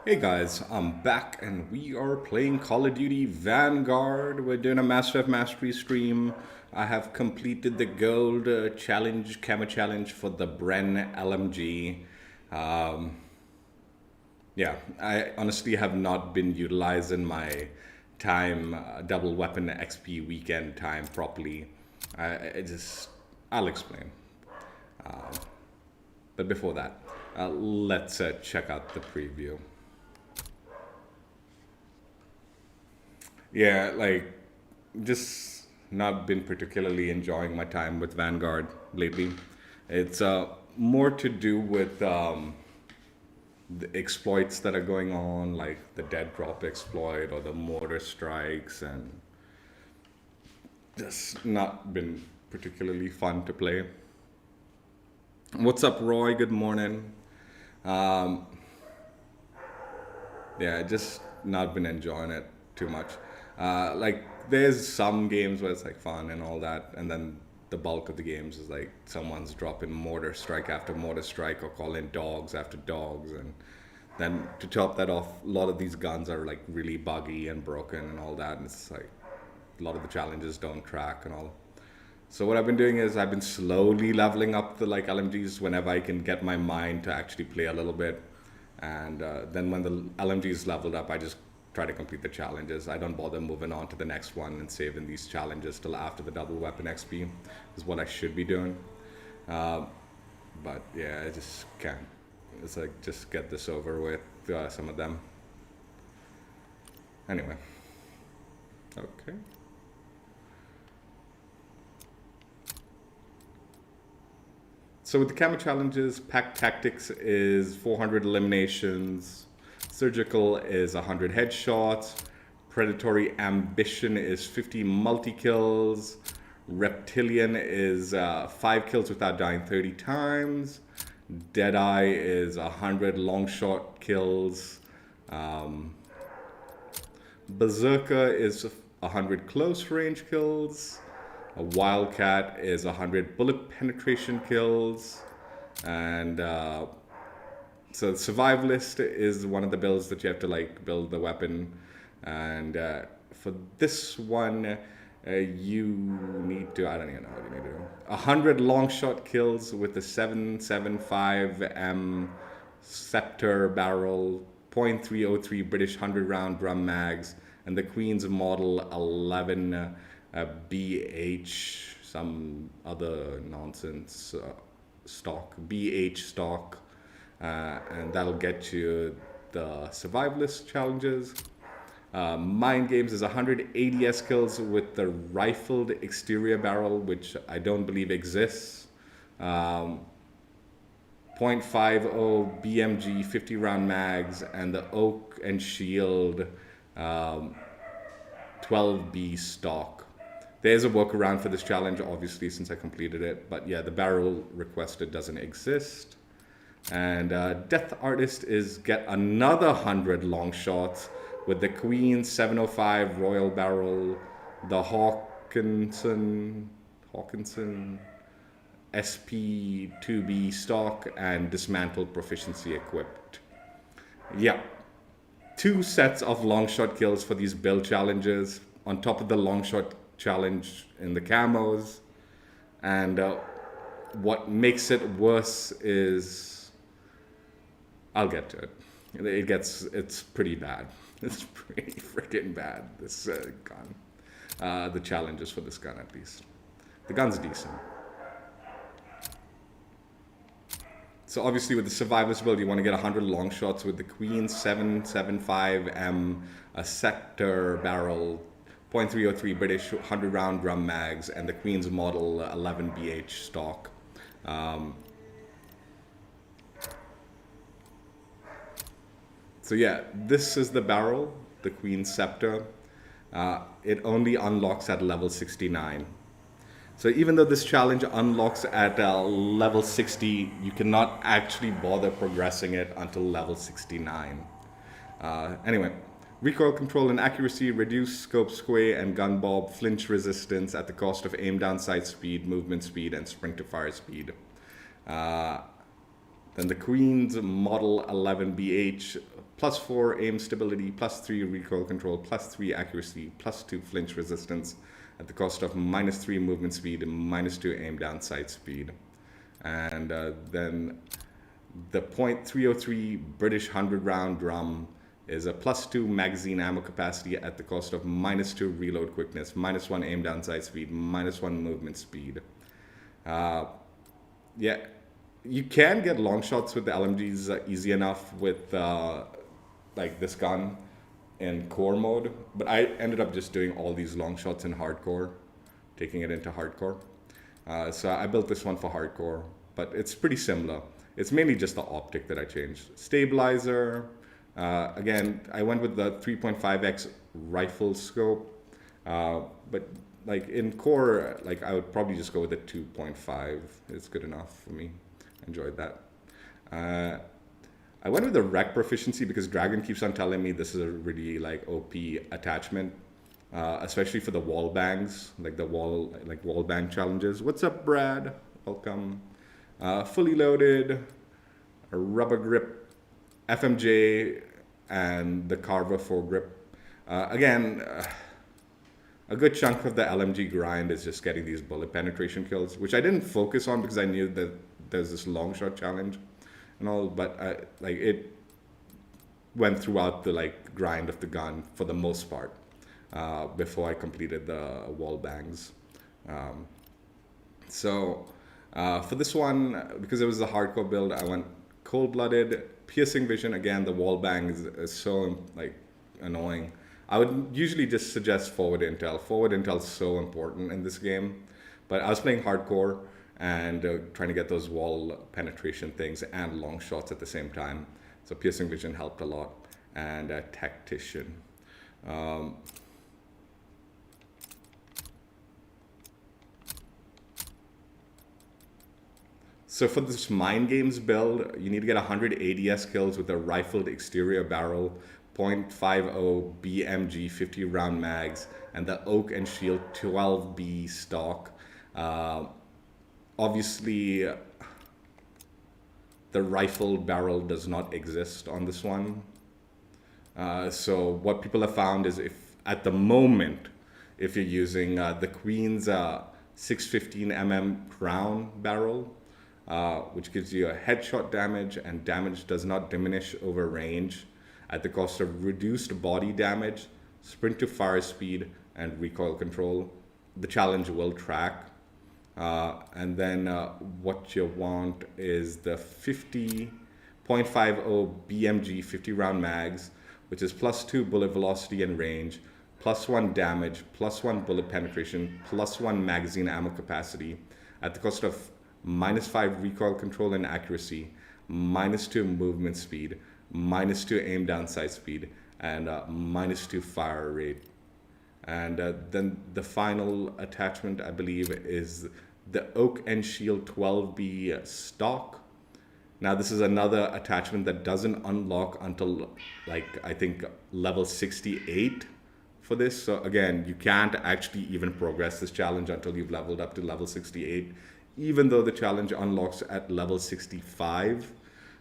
Hey guys, I'm back and we are playing Call of Duty Vanguard. We're doing a Master of Mastery stream. I have completed the gold challenge, Camo Challenge for the Bren LMG. Um, yeah, I honestly have not been utilizing my time, double weapon XP weekend time properly. I'll explain. But before that, let's check out the preview. Yeah, like just not been particularly enjoying my time with Vanguard lately. It's more to do with the exploits that are going on, like the dead drop exploit or the mortar strikes, and just not been particularly fun to play. What's up, Roy? Good morning. Um, yeah, just not been enjoying it too much. Like there's some games where it's like fun and all that, and then the bulk of the games is like someone's dropping mortar strike after mortar strike or calling dogs after dogs, and then to top that off, a lot of these guns are like really buggy and broken and all that, and it's like a lot of the challenges don't track and all. So what I've been doing is I've been slowly leveling up the like LMGs whenever I can get my mind to actually play a little bit. And then when the LMG is leveled up, I just try to complete the challenges. I don't bother moving on to the next one and saving these challenges till after the double weapon XP is what I should be doing. Uh, but yeah, I just can't. It's like just get this over with some of them. Anyway, okay. So with the Camo Challenges, Pack Tactics is 400 eliminations, Surgical is 100 headshots, Predatory Ambition is 50 multi-kills, Reptilian is 5 kills without dying 30 times, Deadeye is 100 long shot kills, um, Berserker is 100 close range kills, a Wildcat is 100 bullet penetration kills, and so Survivalist is one of the builds that you have to like build the weapon, and for this one, you need to, I don't even know what you need to do. 100 long shot kills with the 7.75M Scepter barrel, .303 British 100 round drum mags, and the Queen's Model 11 BH, some other nonsense stock, BH stock, and that'll get you the Survivalist challenges. MindGames is 100 ADS kills with the rifled exterior barrel, which I don't believe exists. .50 BMG 50 round mags and the Oak and Shield 12B stock. There's a workaround for this challenge, obviously, since I completed it. But yeah, the barrel requested doesn't exist. And Death Artist is get another 100 long shots with the Queen 705 Royal Barrel, the Hawkinson SP2B stock, and Dismantled Proficiency equipped. Yeah, 2 sets of long shot kills for these build challenges on top of the long shot challenge in the camos. And what makes it worse is, I'll get to it. It's pretty bad. It's pretty freaking bad, this gun. The challenges for this gun, at least. The gun's decent. So obviously with the Survivalist build, you want to get 100 long shots with the Queen 7.75M, a Sector barrel, .303 British 100 round drum mags, and the Queen's Model 11 BH stock. So yeah, this is the barrel, the Queen's Scepter. It only unlocks at level 69. So even though this challenge unlocks at level 60, you cannot actually bother progressing it until level 69. Anyway, recoil control and accuracy, reduce scope sway and gun bob, flinch resistance at the cost of aim down sight speed, movement speed, and sprint to fire speed. Then the Queen's Model 11 BH, +4 aim stability, +3 recoil control, +3 accuracy, +2 flinch resistance at the cost of -3 movement speed and -2 aim down sight speed. And then the .303 British 100-round drum is a +2 magazine ammo capacity at the cost of -2 reload quickness, -1 aim down sight speed, -1 movement speed. Yeah, you can get long shots with the LMGs easy enough with like this gun in core mode, but I ended up just doing all these long shots in hardcore, taking it into hardcore. So I built this one for hardcore, but it's pretty similar. It's mainly just the optic that I changed. Stabilizer, again, I went with the 3.5x rifle scope, but like in core, like I would probably just go with a 2.5. It's good enough for me. Enjoyed that. I went with the rec proficiency because Dragon keeps on telling me this is a really like OP attachment, especially for the wall bangs, like the wall bang challenges. What's up, Brad? Welcome. Fully loaded, a rubber grip, FMJ, and the Carver foregrip. Again, a good chunk of the LMG grind is just getting these bullet penetration kills, which I didn't focus on because I knew that there's this long shot challenge and all, but like it went throughout the like grind of the gun for the most part before I completed the wall bangs. So for this one, because it was a hardcore build, I went cold-blooded, piercing vision. Again, the wall bang is so like annoying. I would usually just suggest forward intel. Forward intel is so important in this game, but I was playing hardcore and trying to get those wall penetration things and long shots at the same time. So piercing vision helped a lot, and tactician. So for this MindGames build, you need to get 100 ADS kills with a rifled exterior barrel, .50 BMG 50 round mags, and the Oak and Shield 12B stock. Obviously, the rifled barrel does not exist on this one. So what people have found is if at the moment, if you're using the Queen's 615mm Crown barrel, which gives you a headshot damage, and damage does not diminish over range at the cost of reduced body damage, sprint to fire speed, and recoil control, the challenge will track. And then what you want is the 50.50 BMG 50 round mags, which is +2 bullet velocity and range, +1 damage, +1 bullet penetration, +1 magazine ammo capacity at the cost of -5 recoil control and accuracy, -2 movement speed, -2 aim down sight speed, and -2 fire rate. And then the final attachment, I believe, is the Oak and Shield 12B stock. Now this is another attachment that doesn't unlock until like I think level 68 for this. So again, you can't actually even progress this challenge until you've leveled up to level 68, even though the challenge unlocks at level 65.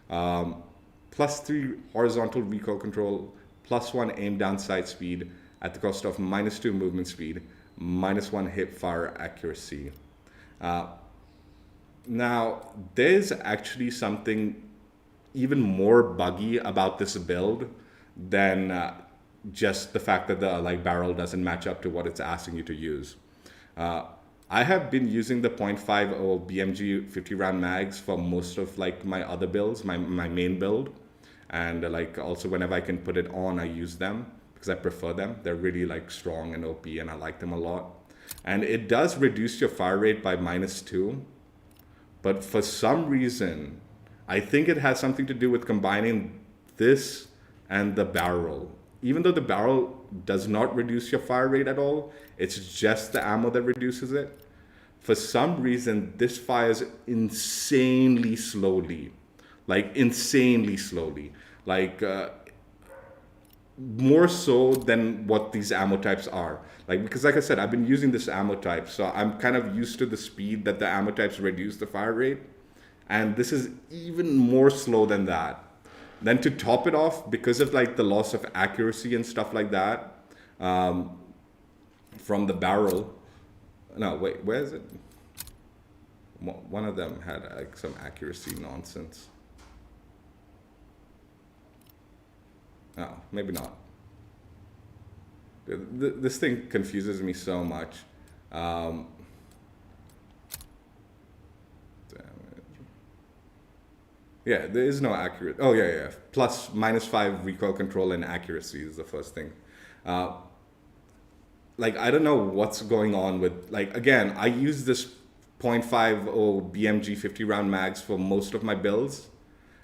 +3 horizontal recoil control, +1 aim down sight speed at the cost of -2 movement speed, -1 hip fire accuracy. Now, there's actually something even more buggy about this build than just the fact that the like barrel doesn't match up to what it's asking you to use. I have been using the .50 BMG 50 round mags for most of like my other builds, my main build, and like also whenever I can put it on, I use them because I prefer them. They're really like strong and OP, and I like them a lot. And it does reduce your fire rate by -2, but for some reason, I think it has something to do with combining this and the barrel. Even though the barrel does not reduce your fire rate at all, it's just the ammo that reduces it. For some reason, this fires insanely slowly, like insanely slowly, like more so than what these ammo types are. Like, because like I said, I've been using this ammo type, so I'm kind of used to the speed that the ammo types reduce the fire rate. And this is even more slow than that. Then to top it off, because of like the loss of accuracy and stuff like that, from the barrel. No, wait, where is it? One of them had like some accuracy nonsense. Oh, maybe not. This thing confuses me so much. Damage. Yeah, there is no accurate. Oh yeah. Plus -5 recoil control and accuracy is the first thing. Like I don't know what's going on with, like, again, I use this .50 BMG 50 round mags for most of my builds,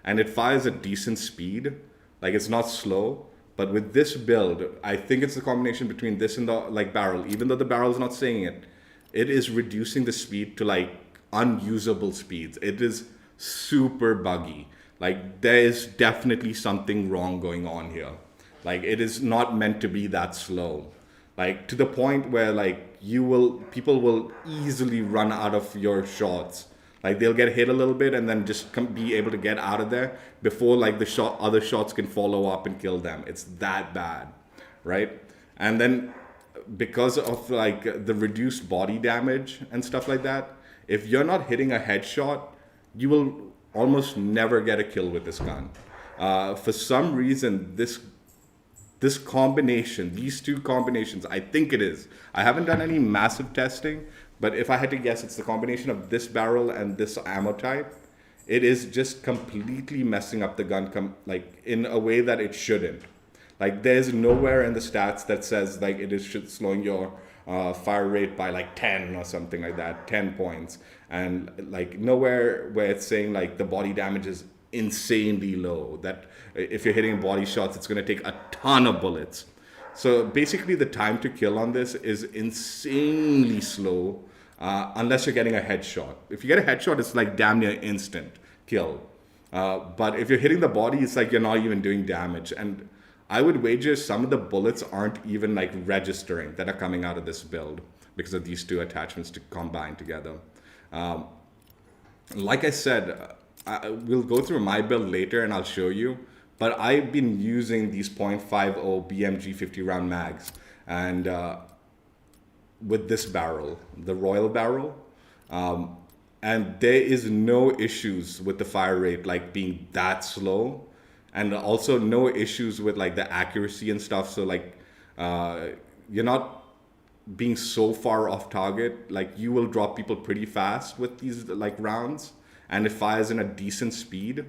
and it fires at decent speed. Like it's not slow. But with this build, I think it's the combination between this and the like barrel. Even though the barrel is not saying it, it is reducing the speed to like unusable speeds. It is super buggy. Like there is definitely something wrong going on here. Like it is not meant to be that slow. Like to the point where like people will easily run out of your shots. Like they'll get hit a little bit and then just be able to get out of there before like the other shots can follow up and kill them. It's that bad, right? And then because of like the reduced body damage and stuff like that, if you're not hitting a headshot, you will almost never get a kill with this gun. For some reason, this combination, these two combinations, I think it is. I haven't done any massive testing, but if I had to guess, it's the combination of this barrel and this ammo type. It is just completely messing up the gun, like in a way that it shouldn't. Like there's nowhere in the stats that says like it is slowing your fire rate by like 10 or something like that, 10 points. And like nowhere where it's saying like the body damage is insanely low, that if you're hitting body shots, it's going to take a ton of bullets. So basically the time to kill on this is insanely slow, unless you're getting a headshot. If you get a headshot, it's like damn near instant kill. But if you're hitting the body, it's like you're not even doing damage. And I would wager some of the bullets aren't even like registering that are coming out of this build because of these two attachments to combine together. Like I said, we'll go through my build later and I'll show you. But I've been using these .50 BMG 50 round mags, and with this barrel, the Royal barrel, and there is no issues with the fire rate like being that slow, and also no issues with like the accuracy and stuff. So like you're not being so far off target. Like you will drop people pretty fast with these like rounds, and it fires in a decent speed.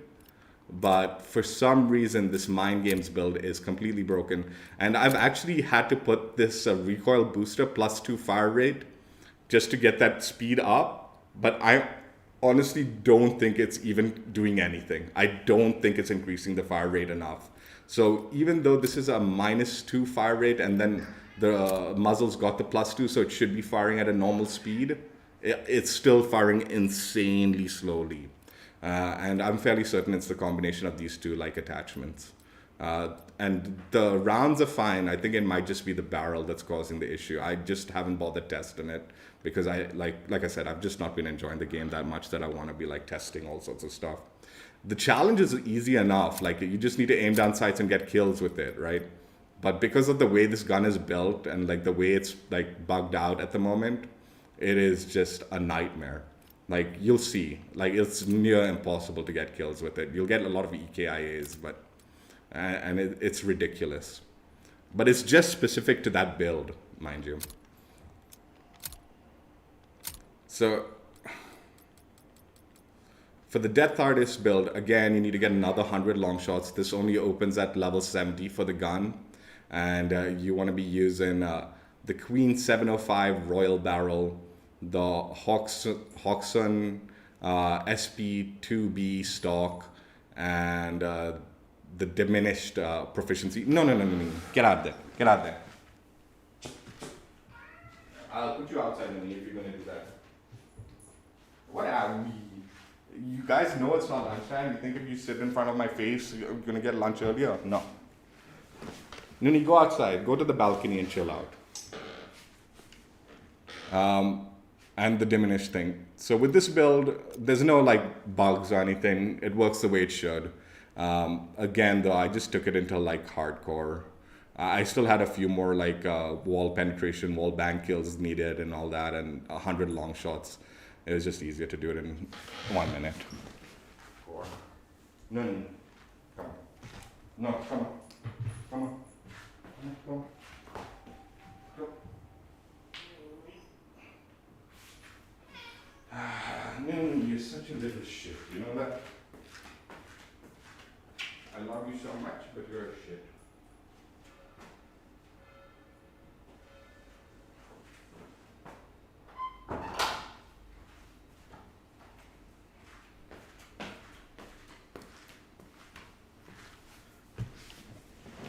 But for some reason, this MindGames build is completely broken. And I've actually had to put this recoil booster +2 fire rate just to get that speed up. But I honestly don't think it's even doing anything. I don't think it's increasing the fire rate enough. So even though this is a -2 fire rate and then the muzzle's got the +2, so it should be firing at a normal speed, it's still firing insanely slowly. And I'm fairly certain it's the combination of these two like attachments. And the rounds are fine. I think it might just be the barrel that's causing the issue. I just haven't bothered testing it because I like I said, I've just not been enjoying the game that much that I want to be like testing all sorts of stuff. The challenge is easy enough. Like you just need to aim down sights and get kills with it, right? But because of the way this gun is built and like the way it's like bugged out at the moment, it is just a nightmare. Like you'll see, like it's near impossible to get kills with it. You'll get a lot of EKIAs, but and it's ridiculous. But it's just specific to that build, mind you. So for the Death Artist build, again, you need to get another 100 long shots. This only opens at level 70 for the gun, and you want to be using the Queen 705 Royal Barrel, the Hawkson SP2B stock, and the diminished proficiency. No. Get out there. Get out there. I'll put you outside if you're going to do that. What are we? You guys know it's not lunchtime. You think if you sit in front of my face, you're going to get lunch earlier? No. Nuni, go outside. Go to the balcony and chill out. And the diminished thing. So with this build, there's no like bugs or anything. It works the way it should. Again, though, I just took it into like hardcore. I still had a few more like wall penetration, wall bang kills needed and all that, and 100 long shots. It was just easier to do it in 1 minute. Four. No, no, come on. No, come on. Come on. Come on. Go. No, you're such a little shit. You know that? I love you so much, but you're a shit.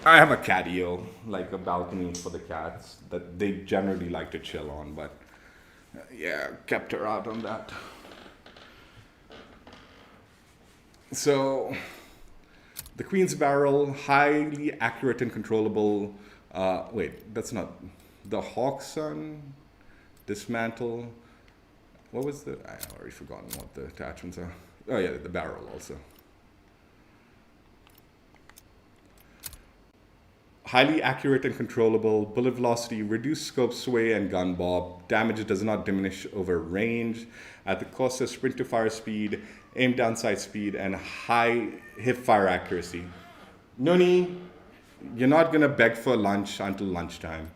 I have a catio, like a balcony for the cats that they generally like to chill on, but yeah, kept her out on that. So, the Queen's Barrel, highly accurate and controllable. Wait, that's not the Hawk Sun. Dismantle. What was the? I already forgotten what the attachments are. Oh yeah, the barrel also. Highly accurate and controllable, bullet velocity, reduced scope sway and gun bob. Damage does not diminish over range at the cost of sprint to fire speed, aim down sight speed, and high hip fire accuracy. Nuni, you're not gonna beg for lunch until lunchtime.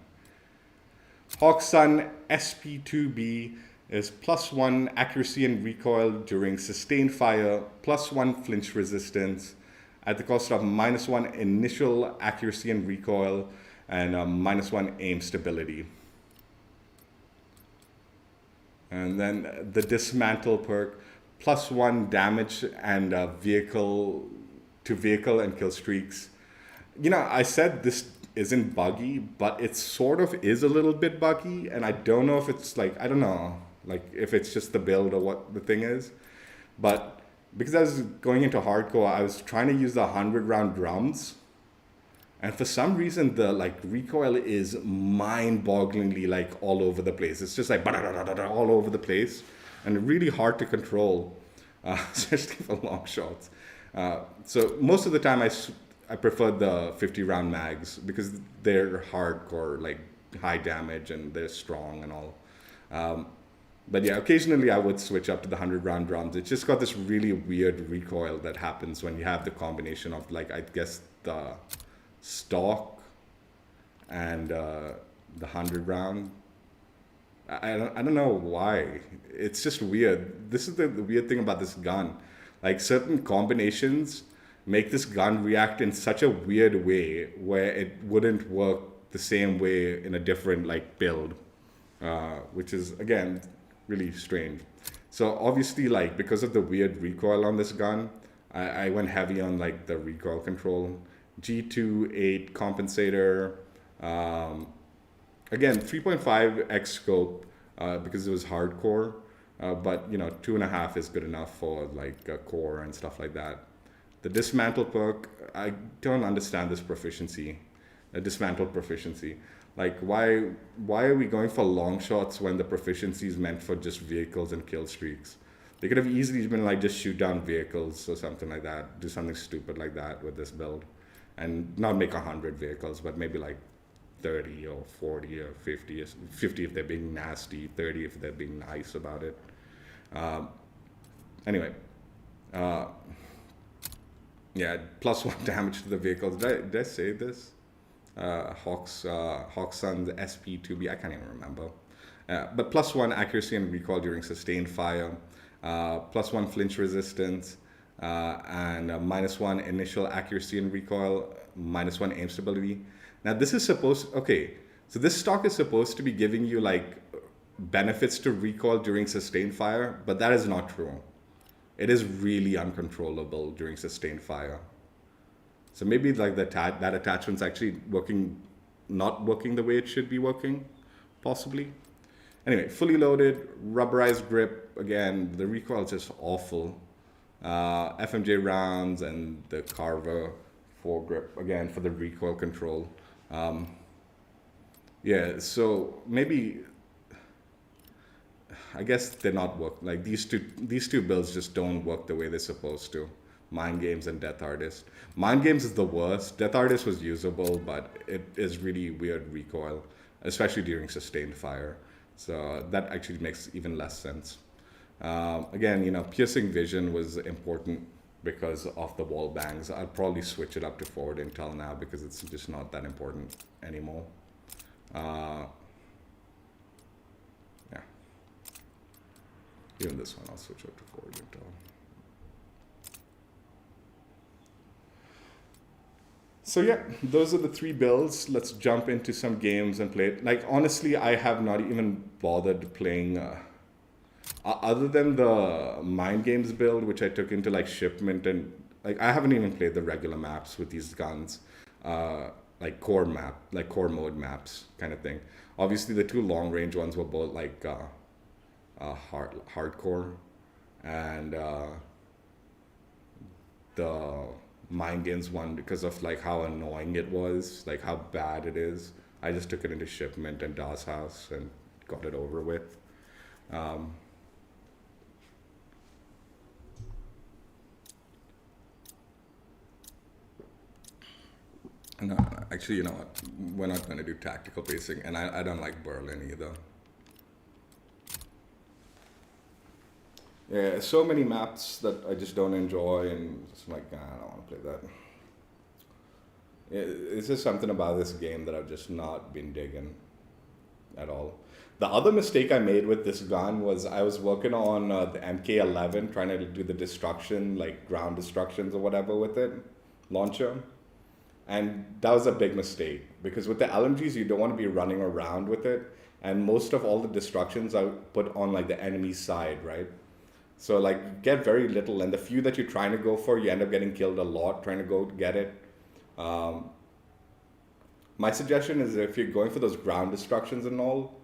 Hawk Sun SP2B is +1 accuracy and recoil during sustained fire, +1 flinch resistance, at the cost of -1 initial accuracy and recoil, and -1 aim stability. And then the dismantle perk, +1 damage and vehicle to vehicle and kill streaks. You know, I said this isn't buggy, but it sort of is a little bit buggy, and I don't know if it's like, I don't know, like if it's just the build or what the thing is, but because I was going into hardcore, I was trying to use the 100-round drums, and for some reason the like recoil is mind-bogglingly like all over the place. It's just like all over the place, and really hard to control, especially for long shots. So most of the time I prefer the 50-round mags because they're hardcore, like high damage, and they're strong and all. But yeah, occasionally I would switch up to the 100-round drums. It's just got this really weird recoil that happens when you have the combination of, like, I guess the stock and the 100-round. I don't know why. It's just weird. This is the weird thing about this gun. Like, certain combinations make this gun react in such a weird way where it wouldn't work the same way in a different, like, build, which is, again, really strange. So obviously, like, because of the weird recoil on this gun, I went heavy on like the recoil control. G2-8 compensator. Again, 3.5x scope because it was hardcore, but you know, 2.5 is good enough for like a core and stuff like that. The dismantle perk, I don't understand this proficiency, dismantle proficiency. Like, why are we going for long shots when the proficiency is meant for just vehicles and kill streaks? They could have easily been like, just shoot down vehicles or something like that. Do something stupid like that with this build. And not make 100 vehicles, but maybe like 30 or 40 or 50. 50 if they're being nasty, 30 if they're being nice about it. Anyway. Yeah, +1 damage to the vehicles. Did I say this? Hawk Sun, the SP2B, I can't even remember. But +1 accuracy and recoil during sustained fire, +1 flinch resistance, and -1 initial accuracy and recoil, -1 aim stability. Now this is okay, so this stock is supposed to be giving you like benefits to recoil during sustained fire, but that is not true. It is really uncontrollable during sustained fire. So maybe like that attachment's actually not working the way it should be working, possibly. Anyway, fully loaded, rubberized grip. Again, the recoil is just awful. FMJ rounds and the Carver foregrip, again, for the recoil control. Yeah, so maybe, I guess they're not work. Like these two builds just don't work the way they're supposed to. MindGames and Death Artist. MindGames is the worst. Death Artist was usable, but it is really weird recoil, especially during sustained fire. So that actually makes even less sense. Again, piercing vision was important because of the wall bangs. I'd probably switch it up to forward intel now because it's just not that important anymore. Yeah. Even this one, I'll switch up to forward intel. So yeah, those are the 3 builds. Let's jump into some games and play it. Like, honestly, I have not even bothered playing, other than the MindGames build, which I took into like shipment, and like I haven't even played the regular maps with these guns, like core mode maps kind of thing. Obviously, the 2 long range ones were both like hardcore, and the MindGames one, because of like how annoying it was, like how bad it is, I just took it into shipment and DOS house and got it over with. No, actually, you know what? We're not going to do tactical pacing, and I don't like Berlin either. Yeah, so many maps that I just don't enjoy, and it's like, I don't want to play that. It's just something about this game that I've just not been digging at all. The other mistake I made with this gun was I was working on the MK11, trying to do the destruction, like ground destructions or whatever with it, launcher. And that was a big mistake, because with the LMGs, you don't want to be running around with it. And most of all the destructions I put on like the enemy side, right? So like you get very little, and the few that you're trying to go for, you end up getting killed a lot trying to go get it. My suggestion is, if you're going for those ground destructions and all,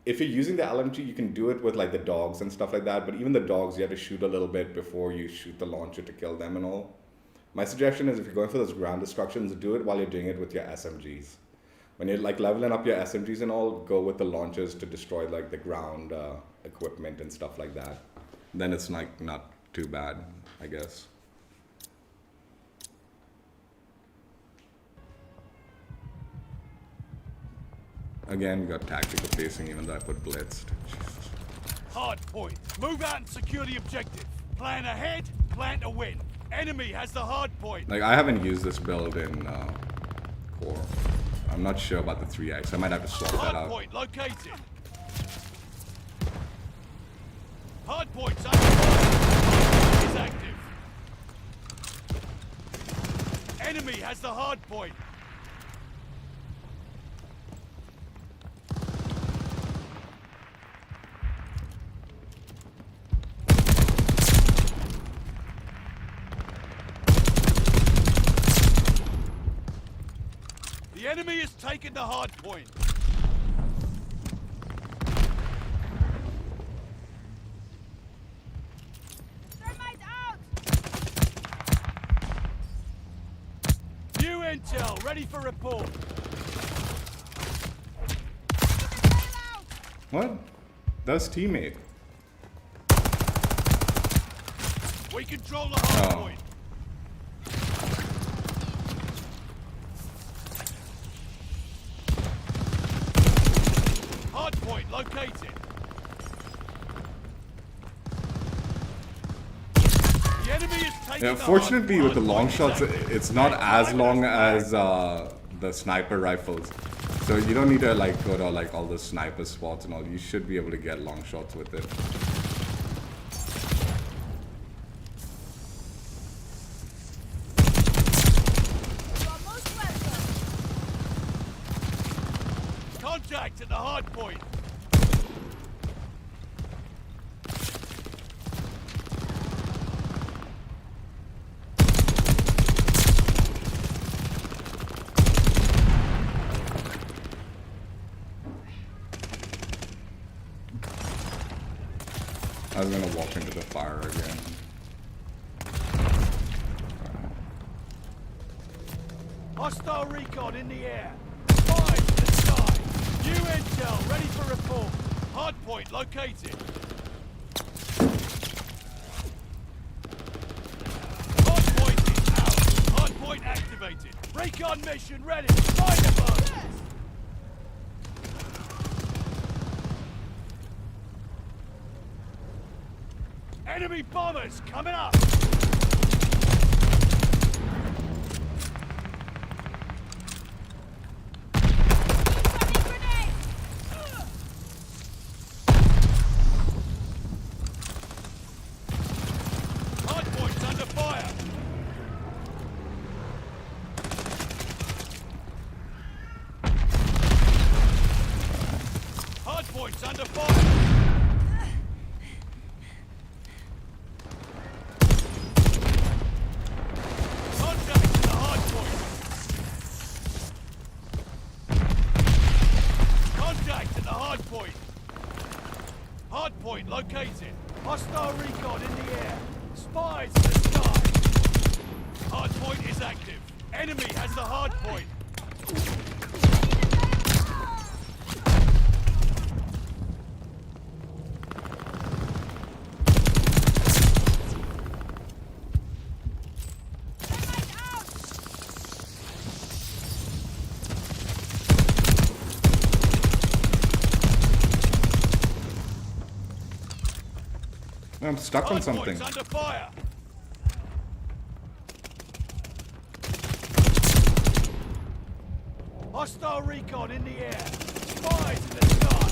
if you're using the LMG, you can do it with like the dogs and stuff like that. But even the dogs, you have to shoot a little bit before you shoot the launcher to kill them and all. My suggestion is, if you're going for those ground destructions, do it while you're doing it with your SMGs. When you're like leveling up your SMGs and all, go with the launchers to destroy like the ground equipment and stuff like that. Then it's like not too bad, I guess. Again, we got tactical pacing, even though I put blitzed. Hard point. Move out and secure the objective. Plan ahead, plan to win. Enemy has the hard point. Like, I haven't used this build in core. I'm not sure about the 3x. I might have to swap that out. Hard point located. Hard point's active. Is active. Enemy has the hard point. The enemy has taken the hard point. Thermite out! New intel, ready for report. What? That's teammate. We control the hard Oh. point. Hard point located. The enemy is taking Yeah, the fortunately, hard with the long point. shots, it's not as long as the sniper rifles. So you don't need to like go to like all the sniper spots and all. You should be able to get long shots with it. Contact at the hard point. I was gonna walk into the fire again. Hostile recon in the air. Fire to the sky. New intel ready for report. Hard point located. Recon mission ready. Find a boat. Enemy bombers coming up. Hardpoint's under fire. Hardpoint's under fire. Contact to the hardpoint. Contact to the hardpoint. Hardpoint located. Hostile recon in the air. Spies in the sky. Hardpoint is active. Enemy has the hardpoint. I'm stuck on something. Hardpoint's under fire. Hostile recon in the air. Spies in the sky.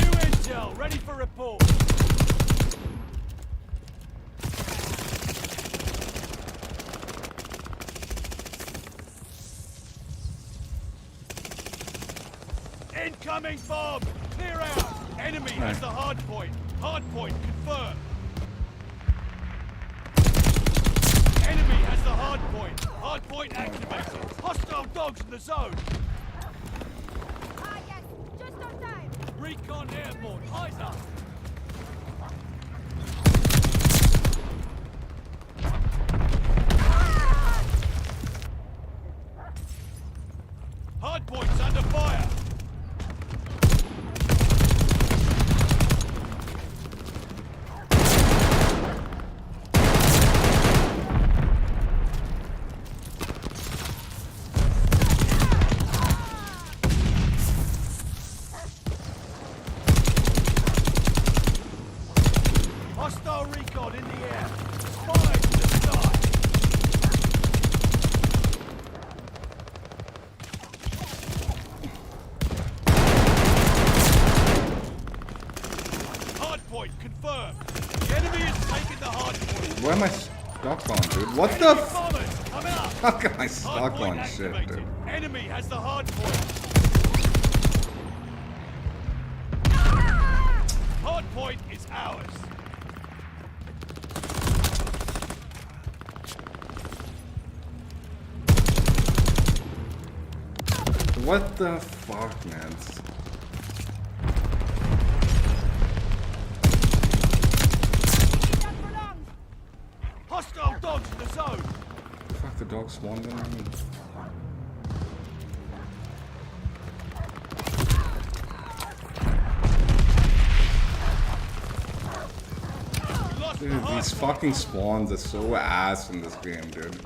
New intel ready for report. Incoming bomb. Clear out. Enemy has the hardpoint. Hardpoint confirmed. Enemy has the hardpoint. Hardpoint activated. Hostile dogs in the zone. Ah, yes. Just on time. Recon airborne. Eyes up. Hardpoint's under fire. Hostile recon in the air. Spies in the sky. Hardpoint confirmed. The enemy is taking the hardpoint. Where am I stuck on, dude? What the f- Bombers coming up. How am I stuck Hardpoint on shit, activated. dude? Enemy has the hardpoint. Hardpoint is ours. What the fuck, man? Not for long. Hostile dogs in the zone. Fuck, the dog spawned in on me. We lost the Dude, these hardpoint. fucking spawns are so ass in this game, dude.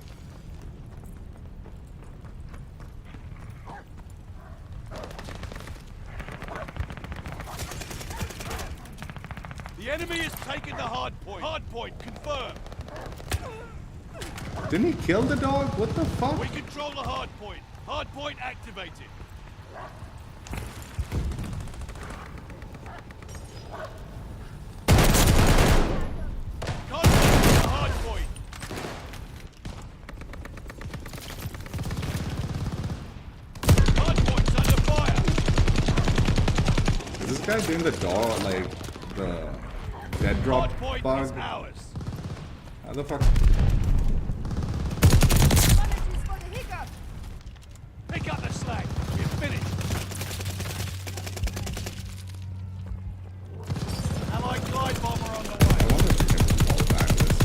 The enemy is taking the hardpoint. Hardpoint confirmed. Didn't he kill the dog? What the fuck? We control the hardpoint. Hardpoint activated. Contact with the hardpoint. Hardpoint's under fire. Is this guy doing the dog, like, the dead drop Hardpoint bug? is ours. How the fuck? Apologies for the hiccup. Pick up the slack. We're finished. Allied glide bomber on the I way. wonder if we can fall back this.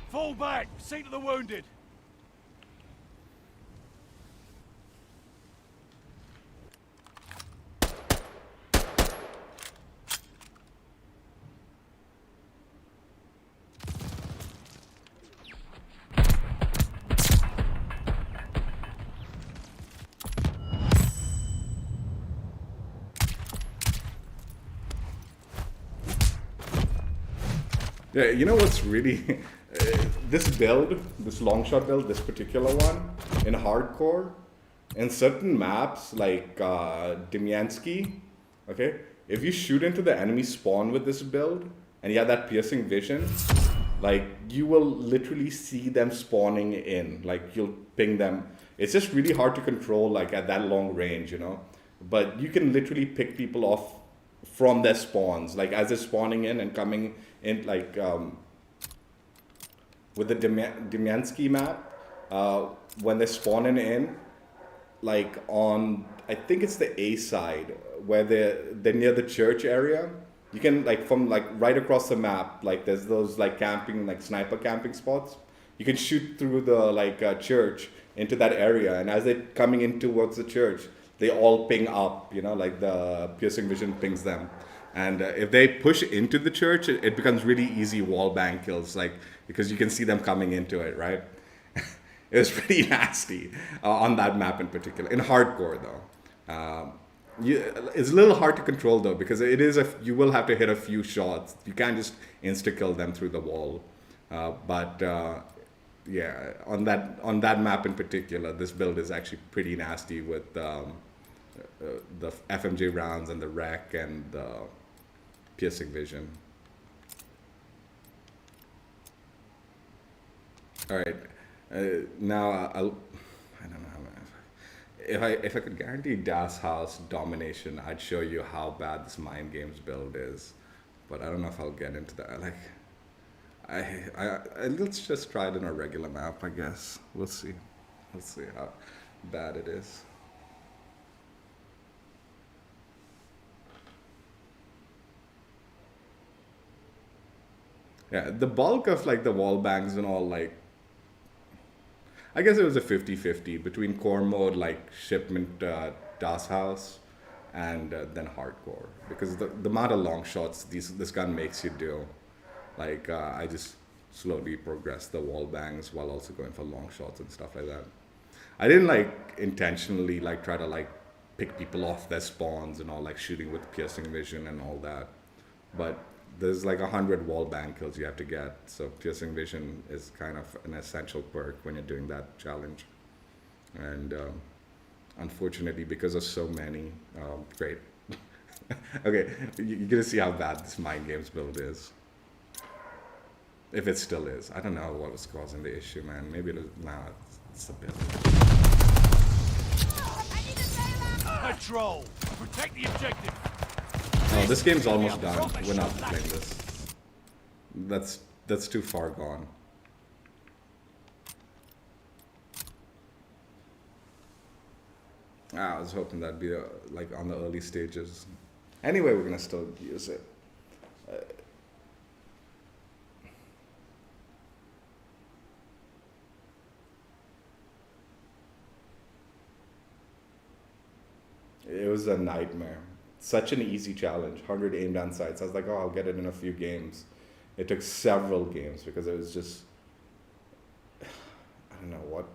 Fall back. Seat of the wounded. Yeah, you know what's really this build, this long shot build, this particular one in hardcore, in certain maps like Demyansky, okay, if you shoot into the enemy spawn with this build and you have that piercing vision, like you will literally see them spawning in, like you'll ping them. It's just really hard to control like at that long range, you know, but you can literally pick people off from their spawns, like as they're spawning in and coming in, like with the Demyansky map, when they're spawning in, like on, I think it's the A side, where they're near the church area. You can, like, from like right across the map, like there's those like camping, like sniper camping spots. You can shoot through the like church into that area, and as they're coming in towards the church, they all ping up, you know, like the piercing vision pings them. And if they push into the church, it becomes really easy wall bang kills, like, because you can see them coming into it, right? It was pretty nasty on that map in particular. In hardcore, though. It's a little hard to control, though, because it is you will have to hit a few shots. You can't just insta-kill them through the wall. Yeah, on that map in particular, this build is actually pretty nasty with the FMJ rounds and the wreck and the piercing vision. All right, now I don't know how if I could guarantee Das House domination, I'd show you how bad this MindGames build is, but I don't know if I'll get into that. Like, let's just try it in a regular map, I guess. We'll see. Let's see how bad it is. Yeah, the bulk of like the wall bangs and all, like, I guess it was a 50-50 between core mode, like shipment Das House, and then hardcore, because the amount of long shots this gun makes you do, like I just slowly progressed the wall bangs while also going for long shots and stuff like that. I didn't like intentionally like try to like pick people off their spawns and all, like shooting with piercing vision and all that, but there's like 100 wall bang kills you have to get, so piercing vision is kind of an essential perk when you're doing that challenge. And unfortunately, because of so many, great. Okay, you're gonna see how bad this MindGames build is. If it still is. I don't know what was causing the issue, man. Maybe it's the build. Patrol! Protect the objective! Oh, this game's almost done. We're not playing this. That's too far gone. I was hoping that'd be like on the early stages. Anyway, we're gonna still use it. It was a nightmare. Such an easy challenge, 100 aim down sights. I was like, oh, I'll get it in a few games. It took several games because it was just, I don't know what.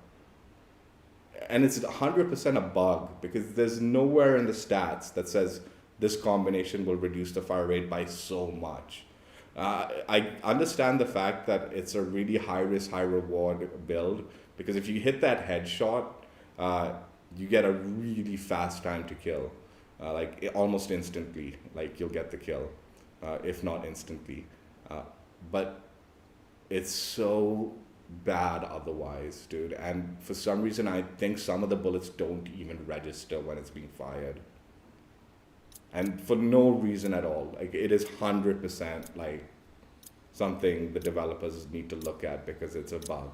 And it's 100% a bug because there's nowhere in the stats that says this combination will reduce the fire rate by so much. I understand the fact that it's a really high risk, high reward build, because if you hit that headshot, you get a really fast time to kill. Like almost instantly, like you'll get the kill, if not instantly. But it's so bad otherwise, dude. And for some reason, I think some of the bullets don't even register when it's being fired. And for no reason at all. Like it is 100% like something the developers need to look at because it's a bug.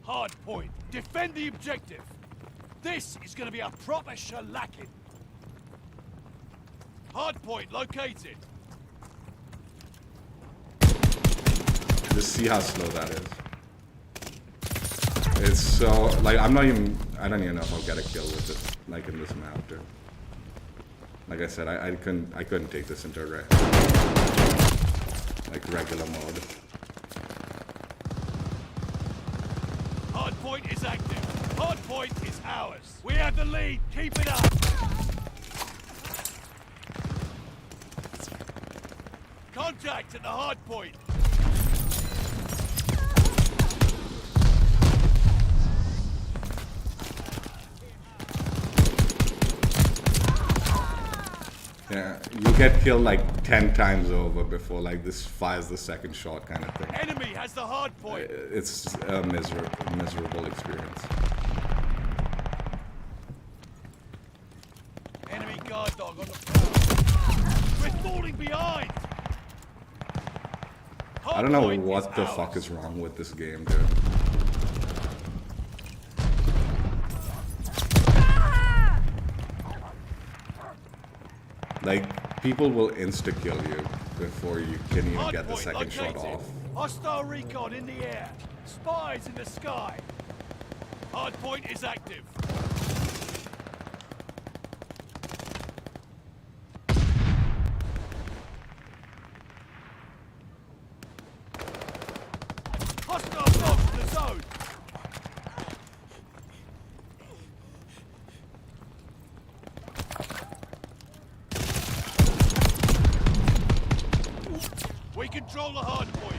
Hard point. Defend the objective. This is going to be a proper shellacking. Hard point located. Just see how slow that is. It's so, like, I don't even know if I'll get a kill with it, like in this map, dude. Like I said, I couldn't take this into like regular mode. Hard point is active. Hard point is ours. We have the lead. Keep it up. Contact at the hard point. Yeah, you get killed like 10 times over before like this fires the second shot kind of thing. Enemy has the hard point. It's a miserable experience. Enemy guard dog on the prowl. We're falling behind. I don't know what the fuck is wrong with this game, dude. Like, people will insta-kill you before you can even get the second shot off. Hostile recon in the air. Spies in the sky. Hard point is active. Hostile dogs in the zone. We control the hard point.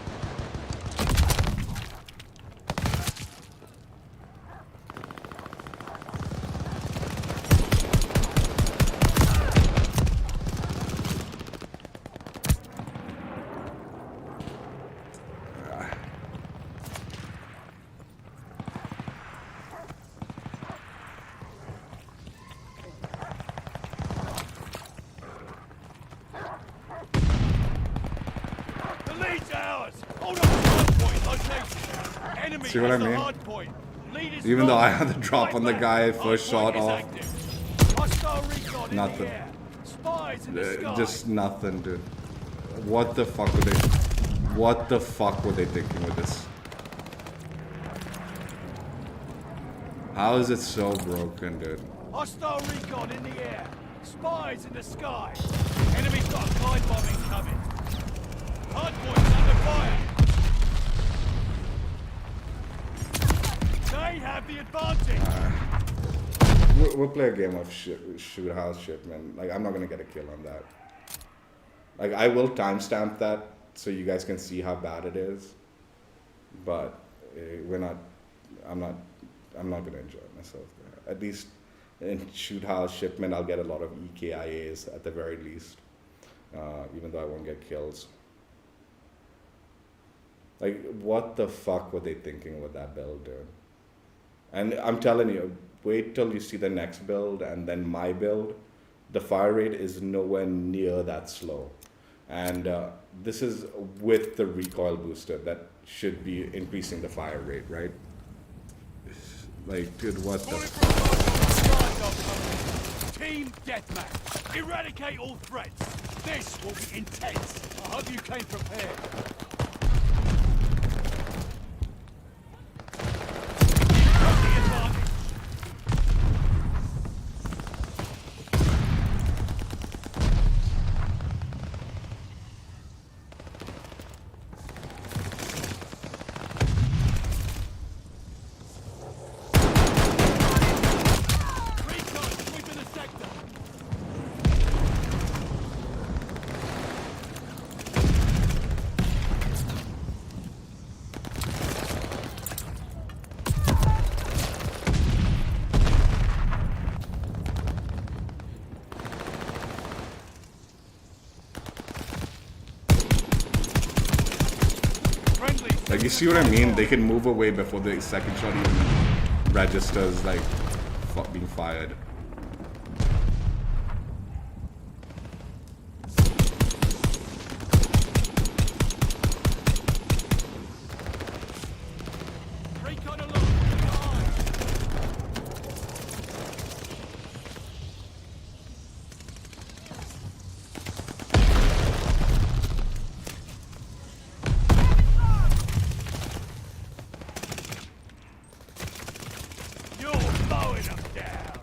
The lead's ours. Hold on to hard point location. Enemy See what I has the mean? hard point. Lead is Even though gone. I had the drop Fight on the back. guy Hard first point shot is off. active. Hostile recon in Nothing. the air. Spies in the sky. Just nothing, dude. What the fuck were they? What the fuck were they thinking with this? How is it so broken, dude? Hostile recon in the air. Spies in the sky. Enemy's got a glide bomb incoming. Hard point's under fire. They have the advantage. We'll play a game of shoot house shit, man. Like, I'm not gonna get a kill on that. Like, I will timestamp that so you guys can see how bad it is. But we're not. I'm not gonna enjoy myself there. At least in shoot house shipment, I'll get a lot of EKIAs at the very least. Even though I won't get kills. Like, what the fuck were they thinking with that build, dude? And I'm telling you, wait till you see the next build and then my build. The fire rate is nowhere near that slow. And this is with the recoil booster that should be increasing the fire rate, right? Like, dude, what the... Team deathmatch. Eradicate all threats. This will be intense. I hope you came prepared. Got the advantage. Recon sweeping the sector. Friendly. Like, you see what I mean? They can move away before the second shot even registers, like, being fired. Recon alert. Behind. You're mowing them down.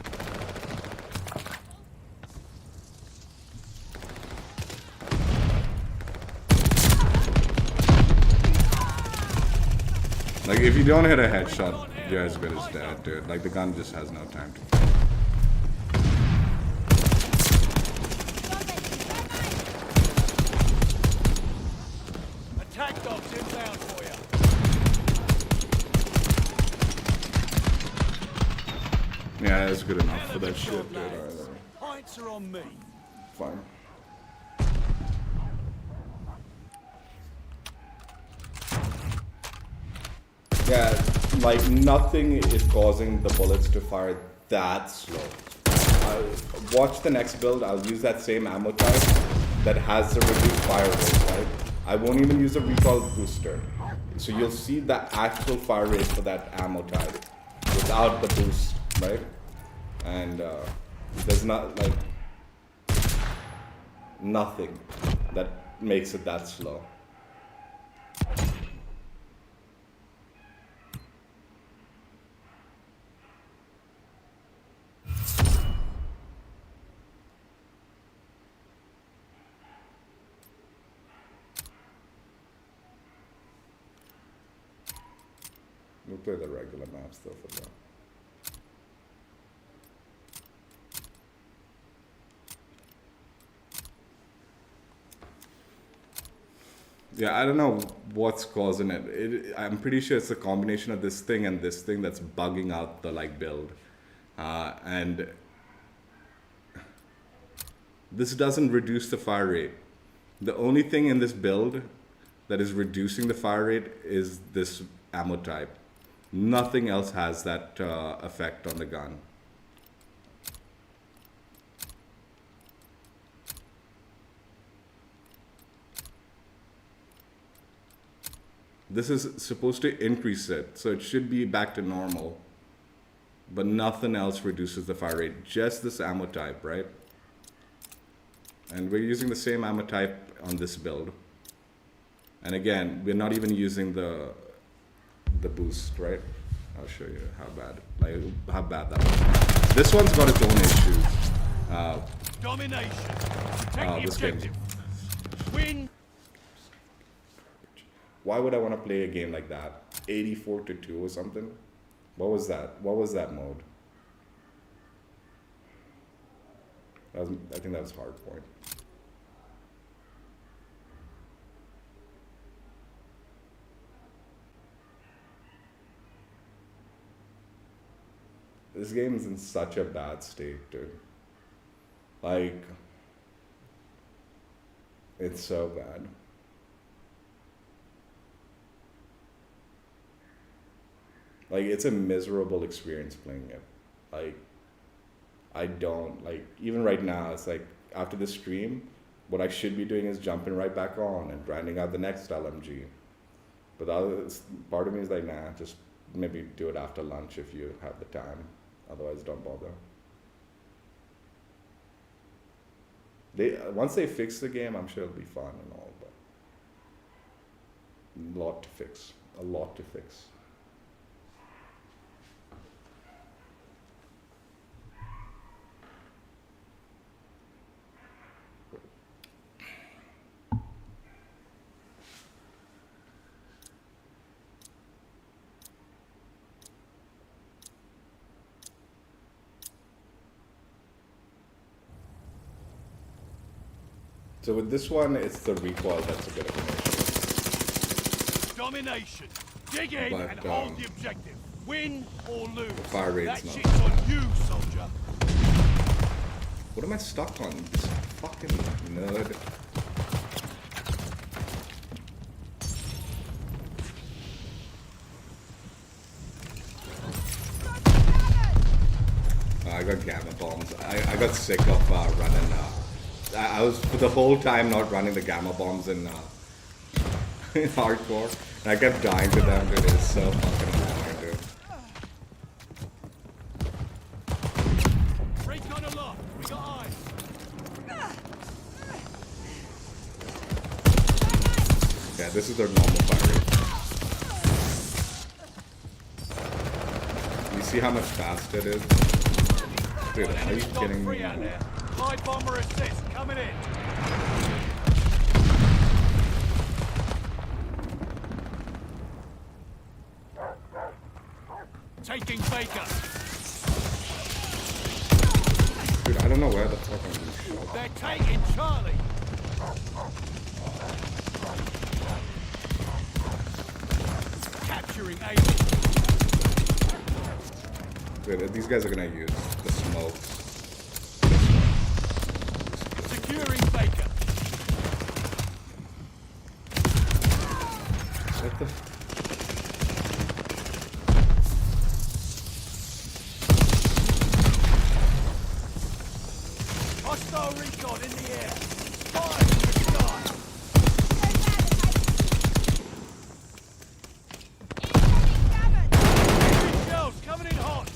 Like, if you don't hit a headshot, you're as good as dead, dude. Like, the gun just has no time to... Attack dogs inbound for you. Yeah, that's good enough for that shit, dude. Pints are on me. Fine. Yeah, like nothing is causing the bullets to fire that slow. Watch the next build, I'll use that same ammo type that has the reduced fire rate, right? I won't even use a recoil booster. So you'll see the actual fire rate for that ammo type without the boost, right? And there's not like nothing that makes it that slow. We'll play the regular maps though for that. Yeah, I don't know what's causing it. I'm pretty sure it's a combination of this thing and this thing that's bugging out the like build. And this doesn't reduce the fire rate. The only thing in this build that is reducing the fire rate is this ammo type. Nothing else has that effect on the gun. This is supposed to increase it, so it should be back to normal. But nothing else reduces the fire rate, just this ammo type, right? And we're using the same ammo type on this build. And again, we're not even using the boost, right? I'll show you how bad that was. This one's got its own issues. Domination. Protect the objective. Win. Why would I want to play a game like that? 84-2 or something? What was that? What was that mode? I think that was hardpoint. This game is in such a bad state, dude. Like, it's so bad. Like, it's a miserable experience playing it. Like, I don't, like, even right now, it's like, after the stream, what I should be doing is jumping right back on and grinding out the next LMG. But the other part of me is like, nah, just maybe do it after lunch if you have the time. Otherwise, don't bother. Once they fix the game, I'm sure it'll be fun and all, but a lot to fix. A lot to fix. So with this one, it's the recoil that's a bit of an issue. Domination. Dig in and hold the objective. Win or lose. The fire rate's that not. shit's on you, soldier. What am I stuck on? This fucking nerd. I got gamma bombs. I got sick of running. I was for the whole time not running the gamma bombs in hardcore. And I kept dying to them, dude. It's so fucking annoying, dude. Recon aloft. We got eyes. Yeah, this is their normal fire rate. You see how much faster it is? Dude, are you kidding me? Light bomber assist coming in. Tasking Baker. Dude, I don't know where the fuck I'm being shot. They're taking Charlie. Capturing Amy. Wait, these guys are gonna use the smokes. Securing Baker. What the? Hostile recon in the air. Fire in the sky. Enemy shells coming in hot.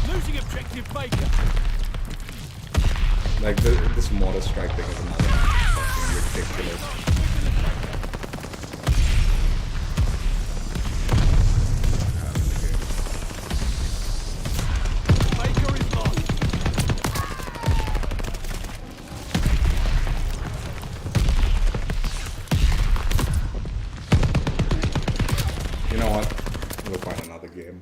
Losing objective Baker. Like this mortar strike thing is another fucking ridiculous. Baker is lost. You know what? We'll find another game.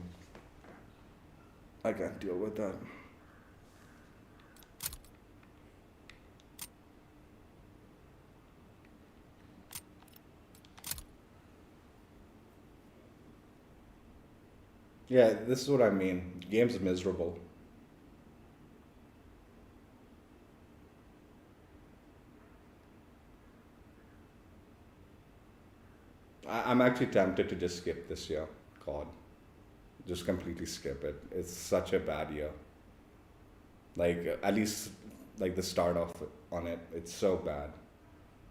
I can't deal with that. Yeah, this is what I mean. Game's miserable. I'm actually tempted to just skip this year, COD. Just completely skip it. It's such a bad year. Like, at least, like, the start off on it, it's so bad.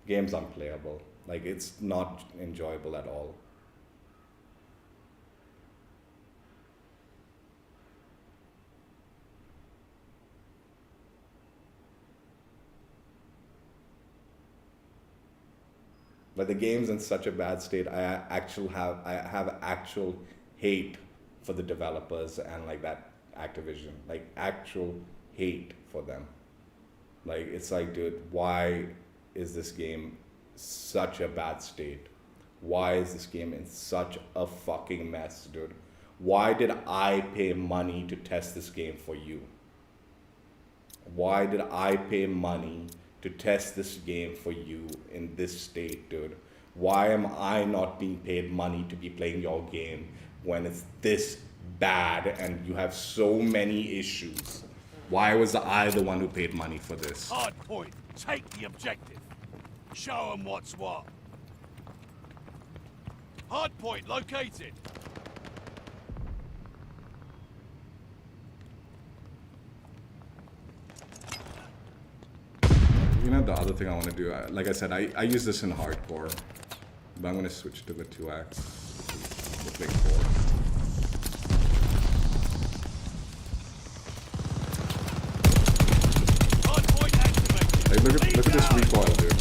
Game's unplayable. Like, it's not enjoyable at all. But the game's in such a bad state. I have actual hate for the developers and like that Activision, like actual hate for them. Like it's like, dude, why is this game such a bad state? Why is this game in such a fucking mess, dude? Why did I pay money to test this game for you? Why did I pay money to test this game for you in this state, dude? Why am I not being paid money to be playing your game when it's this bad and you have so many issues? Why was I the one who paid money for this? Hard point. Take the objective. Show them what's what. Hard point located. You know, the other thing I want to do, like I said, I use this in hardcore, but I'm going to switch to the 2x. We'll play 4. Hard point activated. Like, look at this recoil, dude.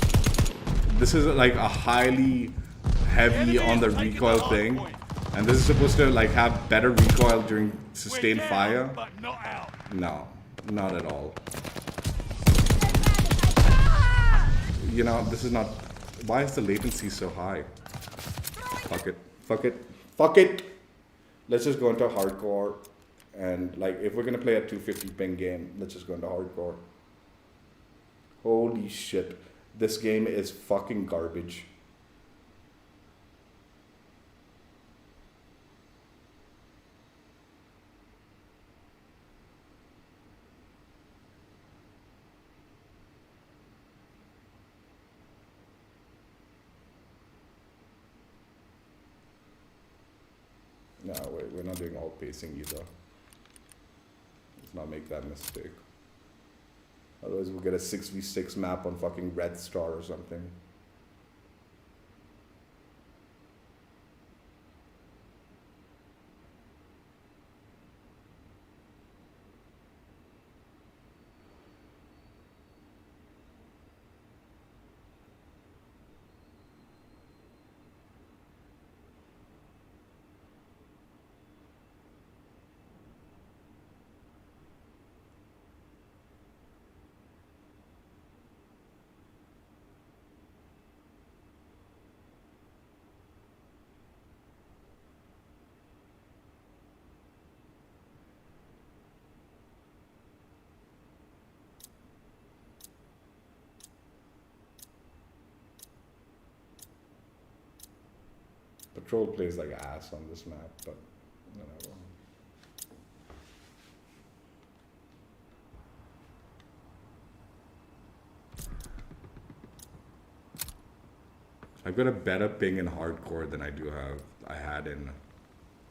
This is like a highly heavy on the recoil thing, and this is supposed to like have better recoil during sustained We're down, fire. but not out. No, not at all. You know, this is not. Why is the latency so high? Fuck it. Fuck it. Fuck it. Let's just go into hardcore. And like, if we're gonna play a 250 ping game, let's just go into hardcore. Holy shit. This game is fucking garbage. No, wait, we're not doing all pacing either. Let's not make that mistake. Otherwise we'll get a 6v6 map on fucking Red Star or something. Patrol plays like ass on this map, but whatever. I've got a better ping in hardcore than I had in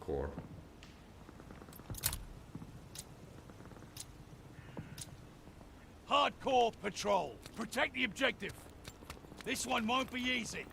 core. Hardcore patrol. Protect the objective. This one won't be easy.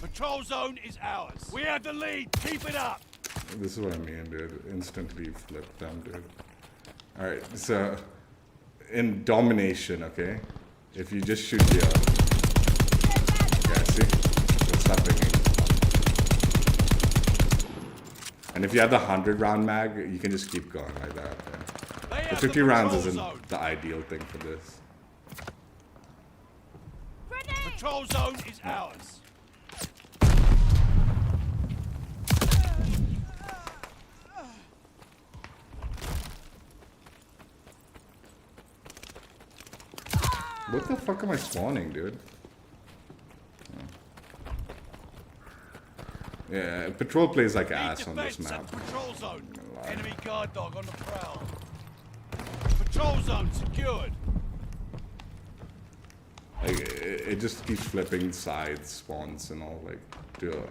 Control zone is ours. We have the lead. Keep it up. This is what I mean, dude. Instantly flip them, dude. Alright, so in domination, okay? If you just shoot the yeah, see? It's not pinging. And if you have the 100 round mag, you can just keep going like that. Yeah. The 50 rounds isn't the ideal thing for this. Control zone is ours. What the fuck am I spawning, dude? Yeah, patrol plays like ass on this map. Patrol zone. Enemy guard dog on the prowl. Patrol zone secured. Like it just keeps flipping sides, spawns, and all, like to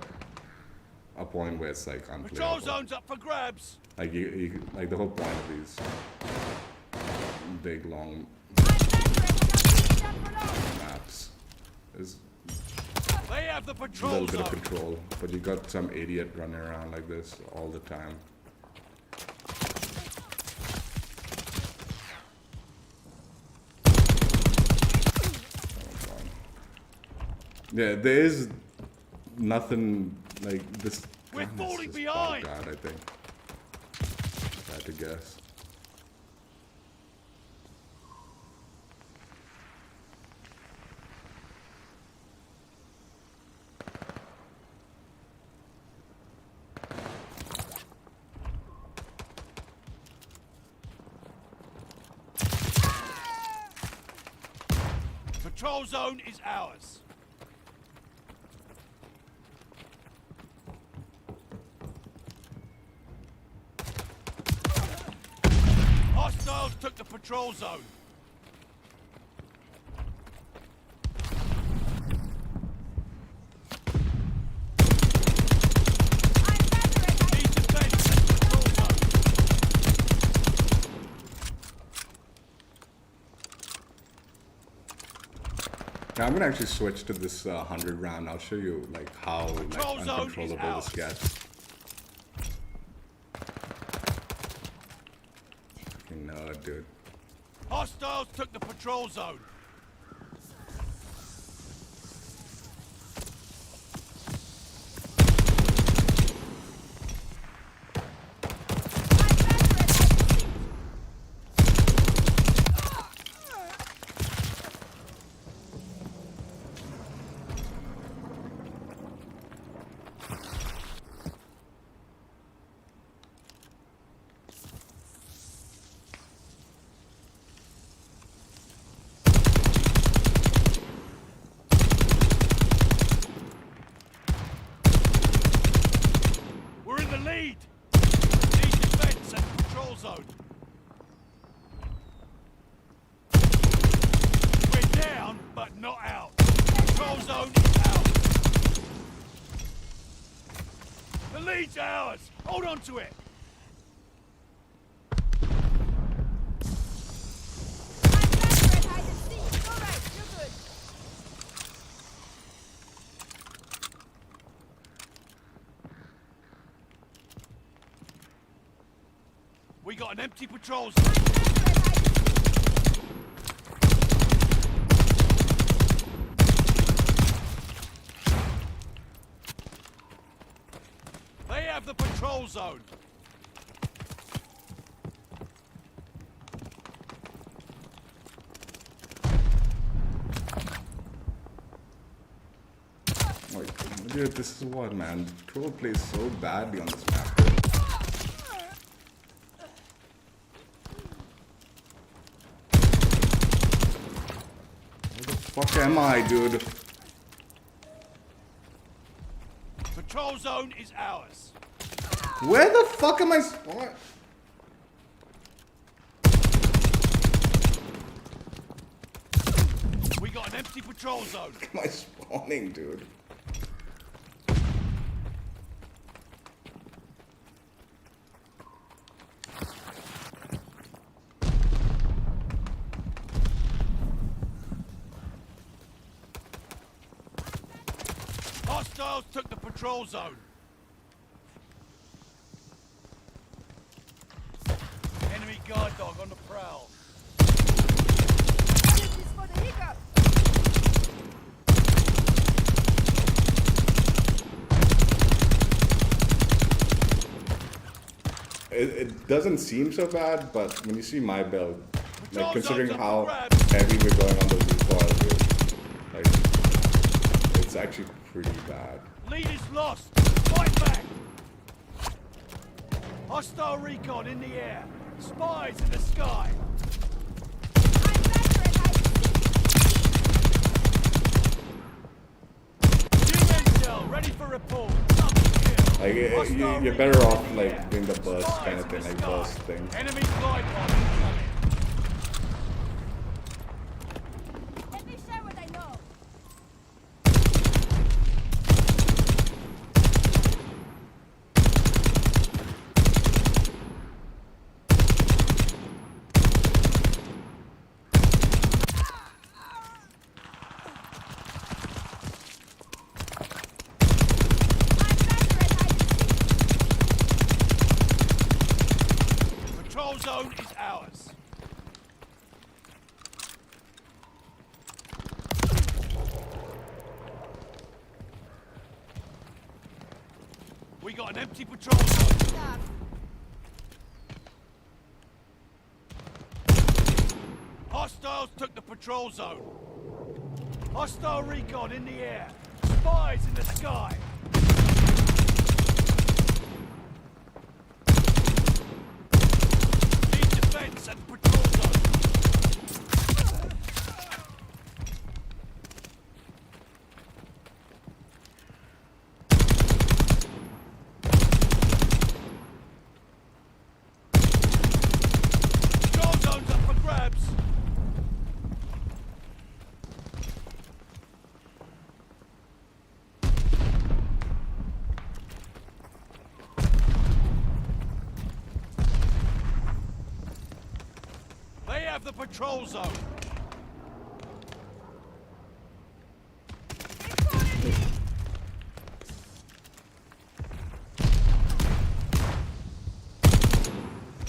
a point where it's like unplayable. Patrol zone's up for grabs. Like you like the whole point of these big long maps is they have the a patrol little bit zone. of control, but you got some idiot running around like this all the time. Yeah, there is nothing like this. We're gun is falling just behind. bugged out, I think. If I had to guess. Control zone is ours. Hostiles took the patrol zone. Need defense at patrol zone. Now I'm gonna actually switch to this 100 round. I'll show you like how like, Control zone is uncontrollable this out. gets. Fucking nerd, dude. Hostiles took the patrol zone. We're in the lead. Need defense at patrol zone. We're down, but not out. Control zone is out. The lead's ours. Hold on to it. We got an empty patrol zone. They have the patrol zone. Dude, this is what, man. The patrol plays so badly on this map. Dude. Where the fuck am I, dude? Patrol zone is ours. Where the fuck am I spawned? We got an empty patrol zone. Am I spawning, dude? Hostiles took the patrol zone. Enemy guard dog on the prowl. Apologies for the hiccup. It doesn't seem so bad, but when you see my build, like considering how grabs. heavy we're going on the recoil, dude, like it's actually pretty bad. Lead is lost. Fight back. Hostile recon in the air. Spies in the sky. I'm better at hide and seek. New intel ready for report. Double kill. Like Hostile you're better recon off in the like air. doing the burst Spies kind of in thing, the like sky. burst thing. Enemy glide bomb incoming. Let me share what I know. I'm better at hide and seek. Patrol zone is ours. We got an empty patrol zone. Enough. Hostiles took the patrol zone. Hostile recon in the air. Spies in the sky. Need defense and patrol zone. Patrol zone's up for grabs. They have the patrol zone.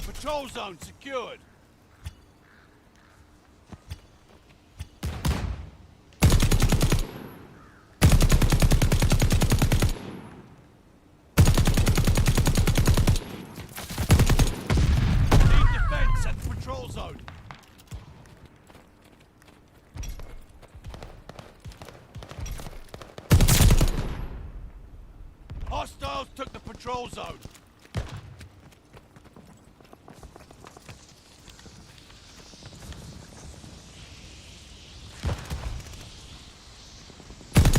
Patrol zone secured. Need defense at the patrol zone. Hostiles took the patrol zone.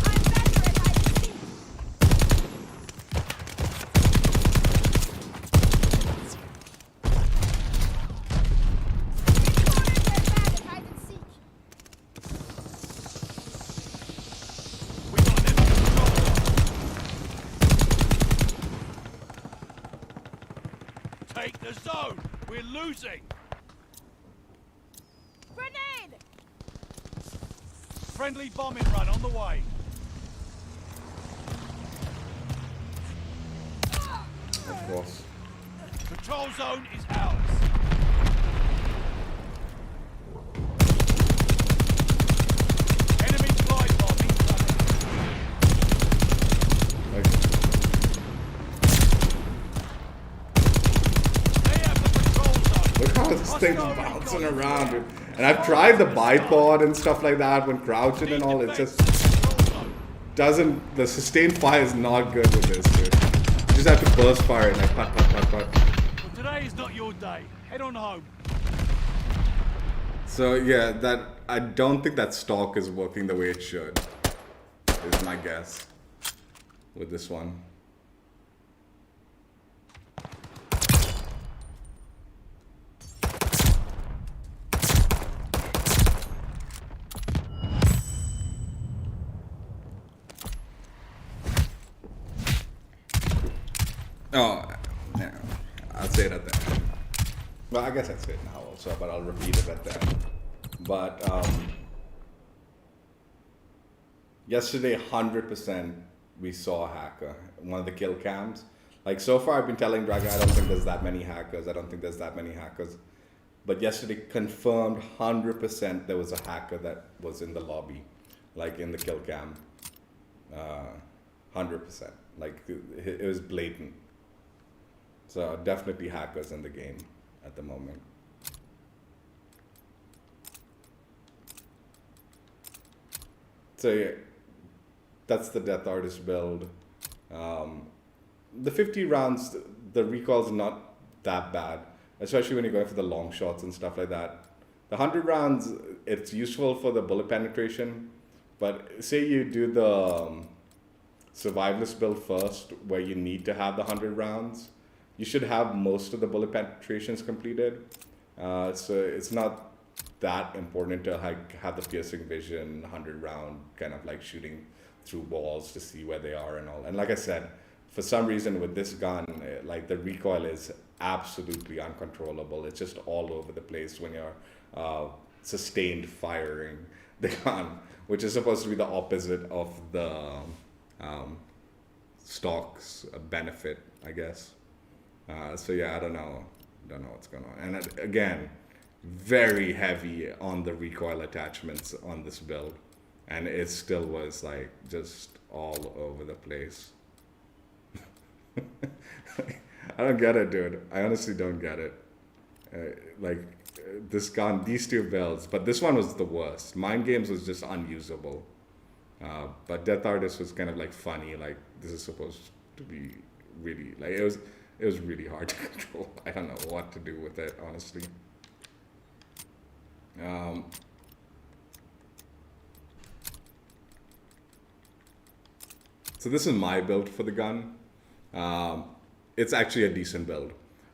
I'm better at hide and seek. Reporters are bad at hide and seek. We got an enemy patrol zone. Take the zone. We're losing. Grenade! Friendly bombing run on the way. Of course. Patrol zone is ours. Enemy glide bomb incoming. Like, They have the patrol zone. look how this thing's bouncing around, dude. And I've tried the bipod and stuff like that when crouching and all. It just doesn't, the sustained fire is not good with this, dude. You just have to burst fire and like pat, pat, pat, pat. Well, today is not your day. Head on home. So yeah, that I don't think that stock is working the way it should, is my guess with this one. Oh, yeah, I'll say it at the end. Well, I guess I'd say it now also, but I'll repeat it at the end. But yesterday, 100% we saw a hacker, one of the kill cams. Like so far, I've been telling Dragon, I don't think there's that many hackers. I don't think there's that many hackers. But yesterday, confirmed 100% there was a hacker that was in the lobby, like in the kill cam. 100%. Like it was blatant. So definitely hackers in the game at the moment. So yeah, that's the Death Artist build. The 50 rounds, the recoil's not that bad, especially when you're going for the long shots and stuff like that. The 100 rounds, it's useful for the bullet penetration, but say you do the Survivalist build first, where you need to have the 100 rounds, you should have most of the bullet penetrations completed. So it's not that important to like have the piercing vision, 100 round kind of like shooting through walls to see where they are and all. And like I said, for some reason with this gun, like the recoil is absolutely uncontrollable. It's just all over the place when you're sustained firing the gun, which is supposed to be the opposite of the stock's benefit, I guess. So yeah, I don't know what's going on. And again, very heavy on the recoil attachments on this build, and it still was like just all over the place. I don't get it, dude. I honestly don't get it. This gun, these two builds, but this one was the worst. MindGames was just unusable. But Death Artist was kind of like funny. Like this is supposed to be really like it was really hard to control. I don't know what to do with it, honestly. So this is my build for the gun. It's actually a decent build.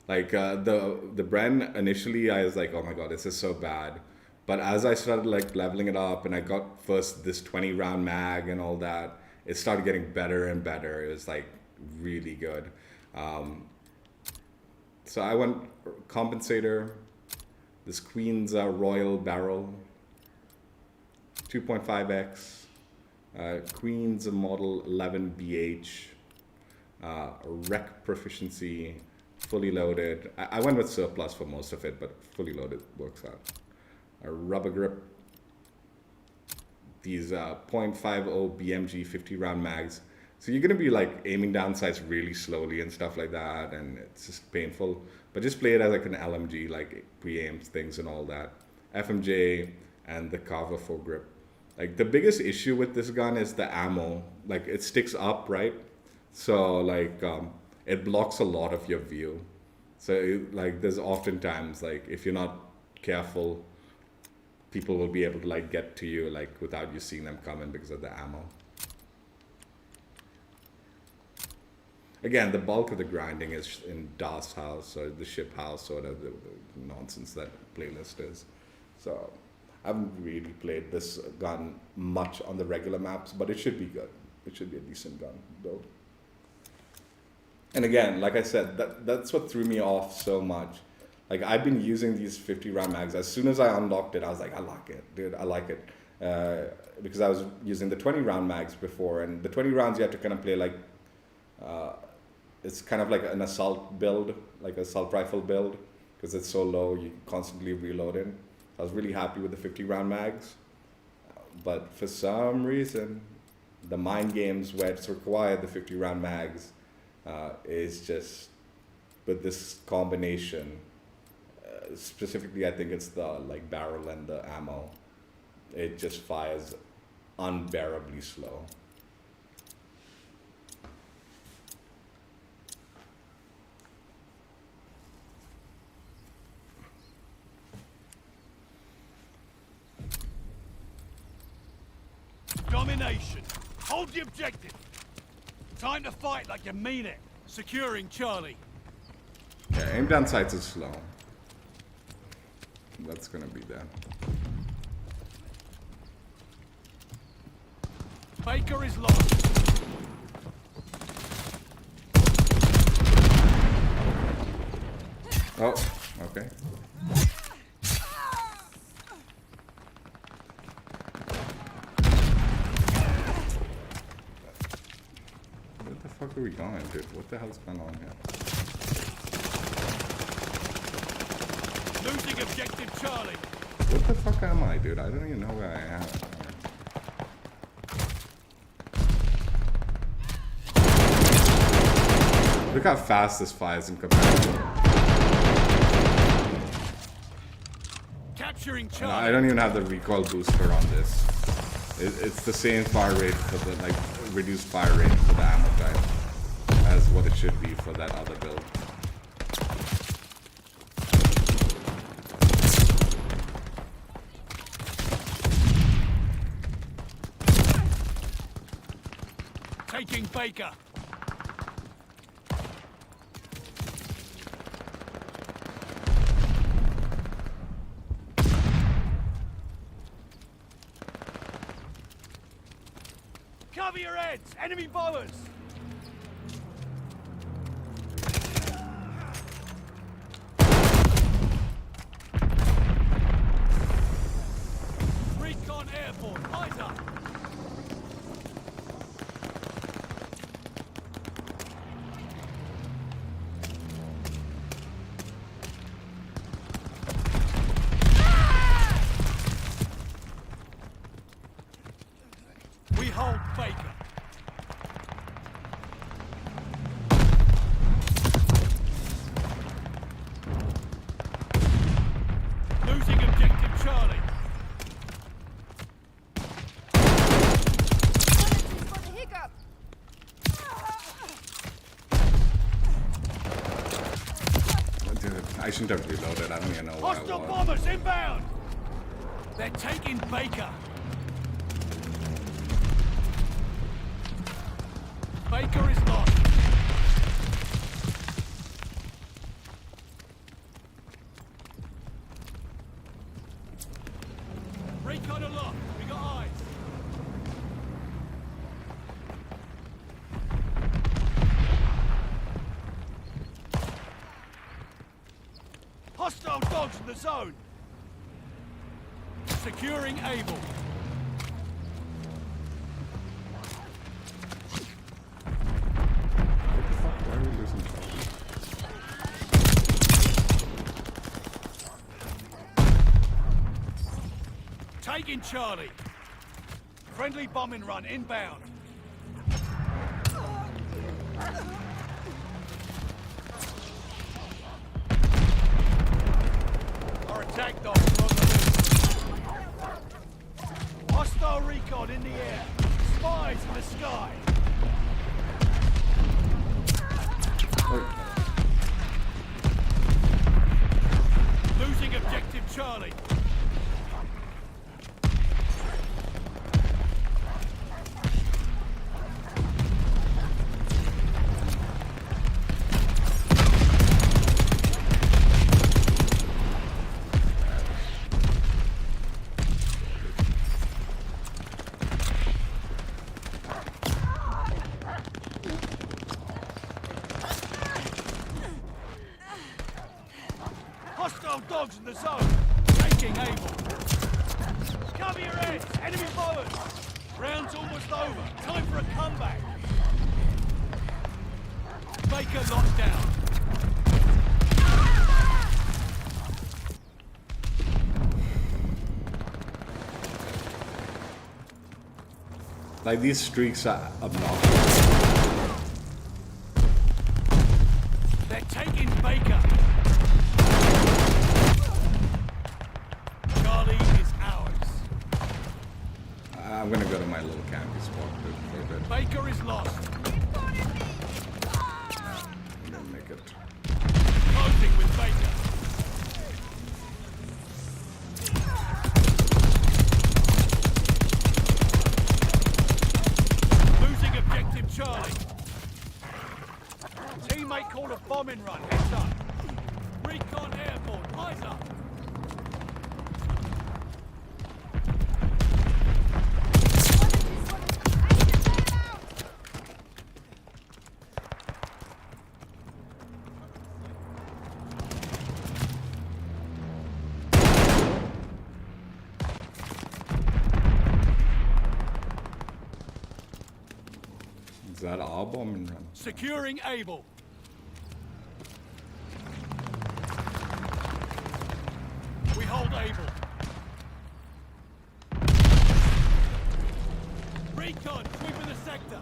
Like the Bren, initially I was like, oh my god, this is so bad. But as I started like leveling it up and I got first this 20 round mag and all that, it started getting better and better. It was like really good. So I went compensator, this Queen's Royal Barrel, 2.5x, Queen's Model 11BH, rec proficiency, fully loaded. I went with surplus for most of it, but fully loaded works out. A rubber grip, these .50 BMG 50 round mags. So you're gonna be like aiming down sights really slowly and stuff like that, and it's just painful. But just play it as like an LMG, like pre-aim things and all that. FMJ and the Carver foregrip. Like the biggest issue with this gun is the ammo. Like it sticks up, right? So like it blocks a lot of your view. So like there's oftentimes like if you're not careful, people will be able to like get to you like without you seeing them coming because of the ammo. Again, the bulk of the grinding is in Das house or the ship house or the nonsense that playlist is. So I haven't really played this gun much on the regular maps, but it should be good. It should be a decent gun build. And again, like I said, that's what threw me off so much. Like I've been using these 50 round mags. As soon as I unlocked it, I was like, I like it, dude. I like it. Because I was using the 20 round mags before, and the 20 rounds you have to kind of play like, it's kind of like an assault build, like assault rifle build, because it's so low, you constantly reloading. I was really happy with the 50 round mags. But for some reason, the MindGames where it's required, the 50 round mags, is just, with this combination, specifically I think it's the like barrel and the ammo, it just fires unbearably slow. Domination. Hold the objective. Time to fight like you mean it. Securing Charlie. Yeah, aim down sights is slow. That's gonna be there. Baker is lost. Oh, okay. Where the fuck are we going, dude? What the hell's going on here? Losing objective Charlie. What the fuck am I, dude? I don't even know where I am. Look how fast this fires in comparison. Capturing And Charlie. I don't even have the recoil booster on this. It's the same fire rate for the, like, reduced fire rate for the ammo type as what it should be for that other build. Taking Baker. Cover your heads! Enemy bombers! Recon airborne, eyes up! We hold Baker. Losing objective Charlie. Apologies for the hiccup. Dude, I shouldn't have reloaded. I don't even know why I Hostile was. bombers inbound! They're taking Baker. Baker is lost. Recon aloft. We got eyes. Hostile dogs in the zone. Securing Able. Why are we losing Charlie? Taking Charlie. Friendly bombing run inbound. Our attack dogs are on the move. Hostile recon in the air. Spies in the sky. Losing objective Charlie. Hostile dogs in the zone. Taking Able. Cover your heads. Enemy bombers. Round's almost over. Time for a comeback. Baker locked down. Like, these streaks are obnoxious. They're taking Baker. Charlie is ours. I'm gonna go to my little campy spot for a bit. Baker is lost. I'm gonna make it. Closing with Baker. that our bomb and run? Securing Able. We hold Able. Recon, sweeping the sector.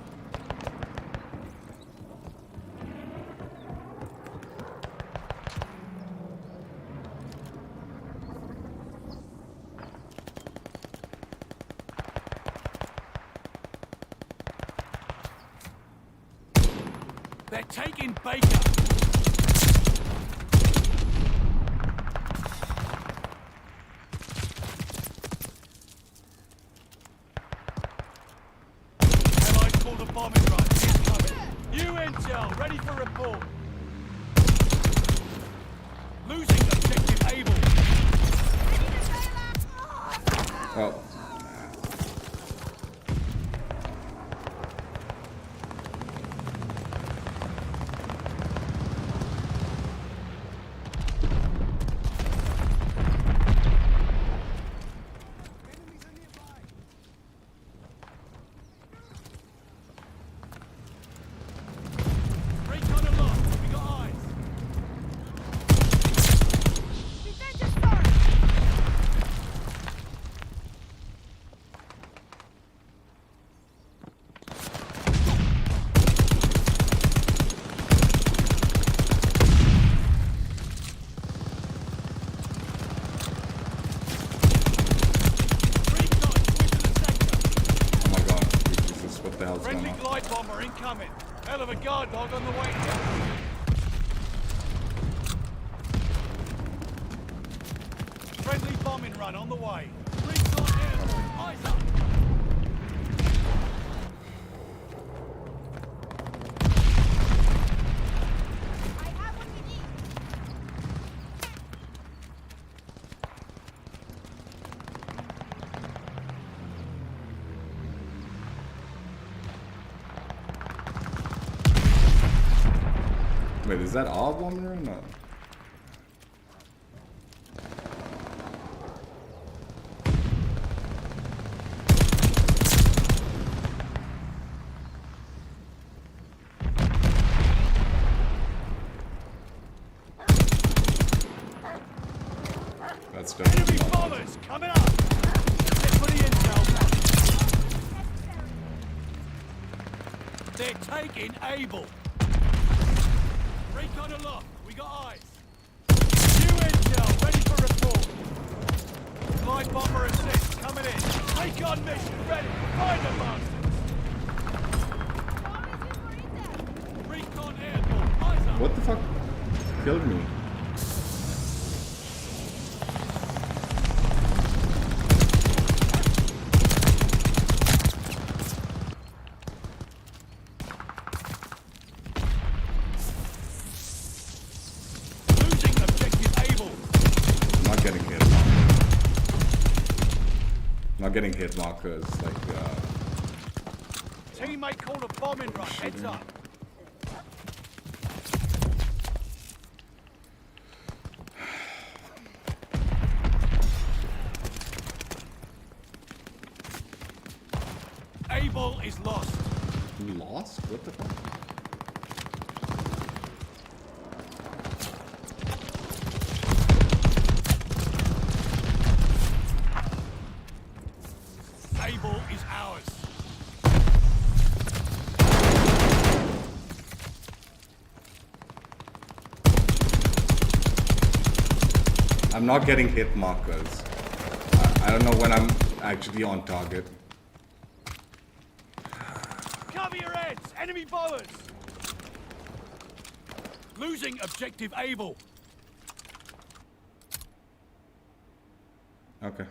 They're taking Baker. Allies called a bombing run. Incoming. New intel, ready for report. Losing objective Able. Oh. Recon aloft. We got eyes. Defend your fort. Recon, sweeping the sector. Oh my god. Jesus, what the hell's going Friendly on? glide bomber incoming. Hell of a guard dog on the way. Friendly bombing run on the way. Recon airborne. Eyes up. I have what we need. Wait, is that our bomb or not? That's definitely Enemy not. bombers coming up. Get for the intel. They're taking Able. Recon aloft. We got eyes. New intel ready for report. Glide bomber assist coming in. Recon mission ready. Find the bastards. Always use for intel. Recon airborne. Eyes up. What the fuck killed me? Losing objective Able. Not getting hit. Not getting hit markers like Teammate called a bombing run. Heads up. Able is lost. lost? What the fuck? Able is ours. I'm not getting hit markers. I don't know when I'm actually on target. Cover your heads! Enemy bombers! Losing objective Able. Okay.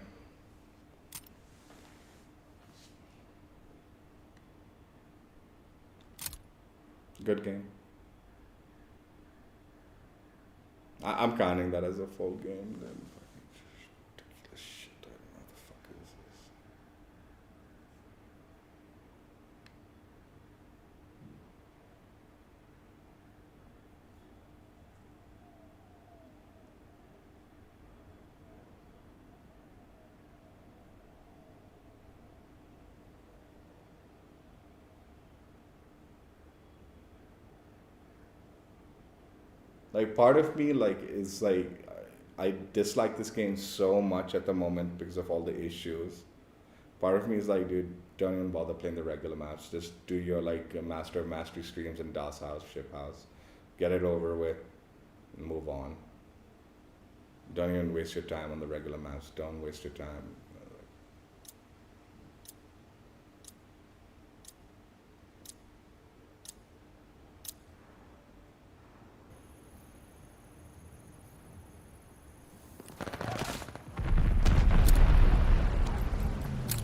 Good game. I'm counting that as a full game then. Fucking ridiculous shit. I don't know what the fuck is this. Like part of me like is like I dislike this game so much at the moment because of all the issues. Part of me is like, dude, don't even bother playing the regular maps. Just do your like Master of Mastery streams in Das House, Ship House. Get it over with and move on. Don't even waste your time on the regular maps. Don't waste your time.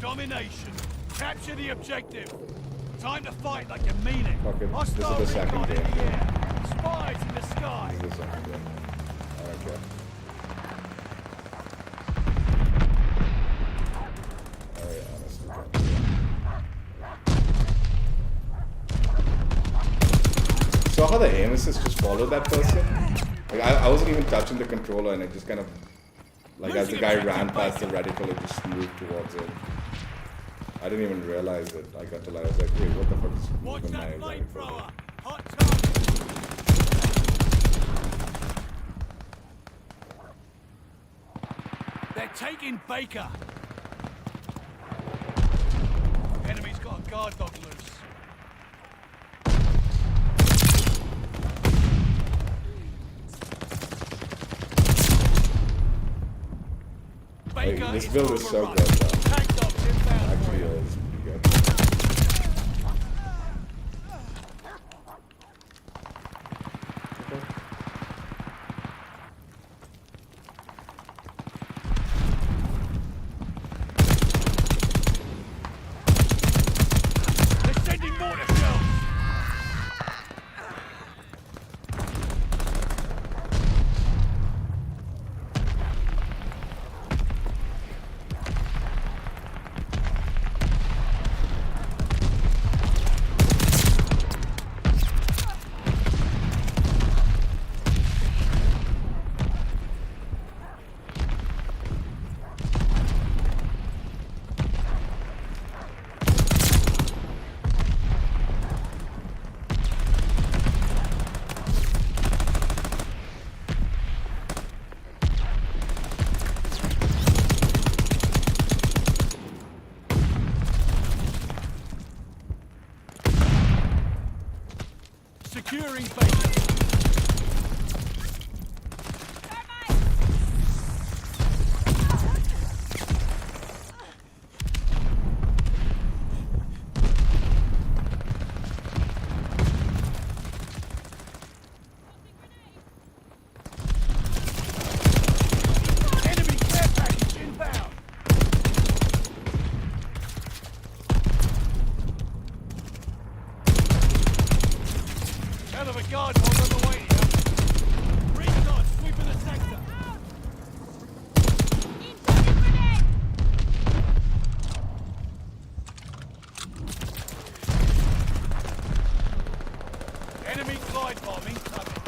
Domination. Capture the objective. Time to fight like you mean it. Fuck it. This is Hostile the second recon in game. the air. Spies in the sky. This is the second game. Okay. Oh yeah, honestly. So how the aim assist just followed that person? Like I wasn't even touching the controller and it just kind of like as the guy ran past the reticle it just moved towards it. I didn't even realize it like until I was like, wait, what the fuck is Watch moving that my flamethrower. Hot target. They're taking Baker. Enemy's got a guard dog loose. Baker Like, this build is so overrun. good though. Tank dogs inbound. Actually is pretty good. They're sending mortar shells. Securing Baker. Enemy care package inbound. Hell of a guard dog on the way here. Recon sweeping the sector. Incoming grenade! Enemy glide bomb incoming.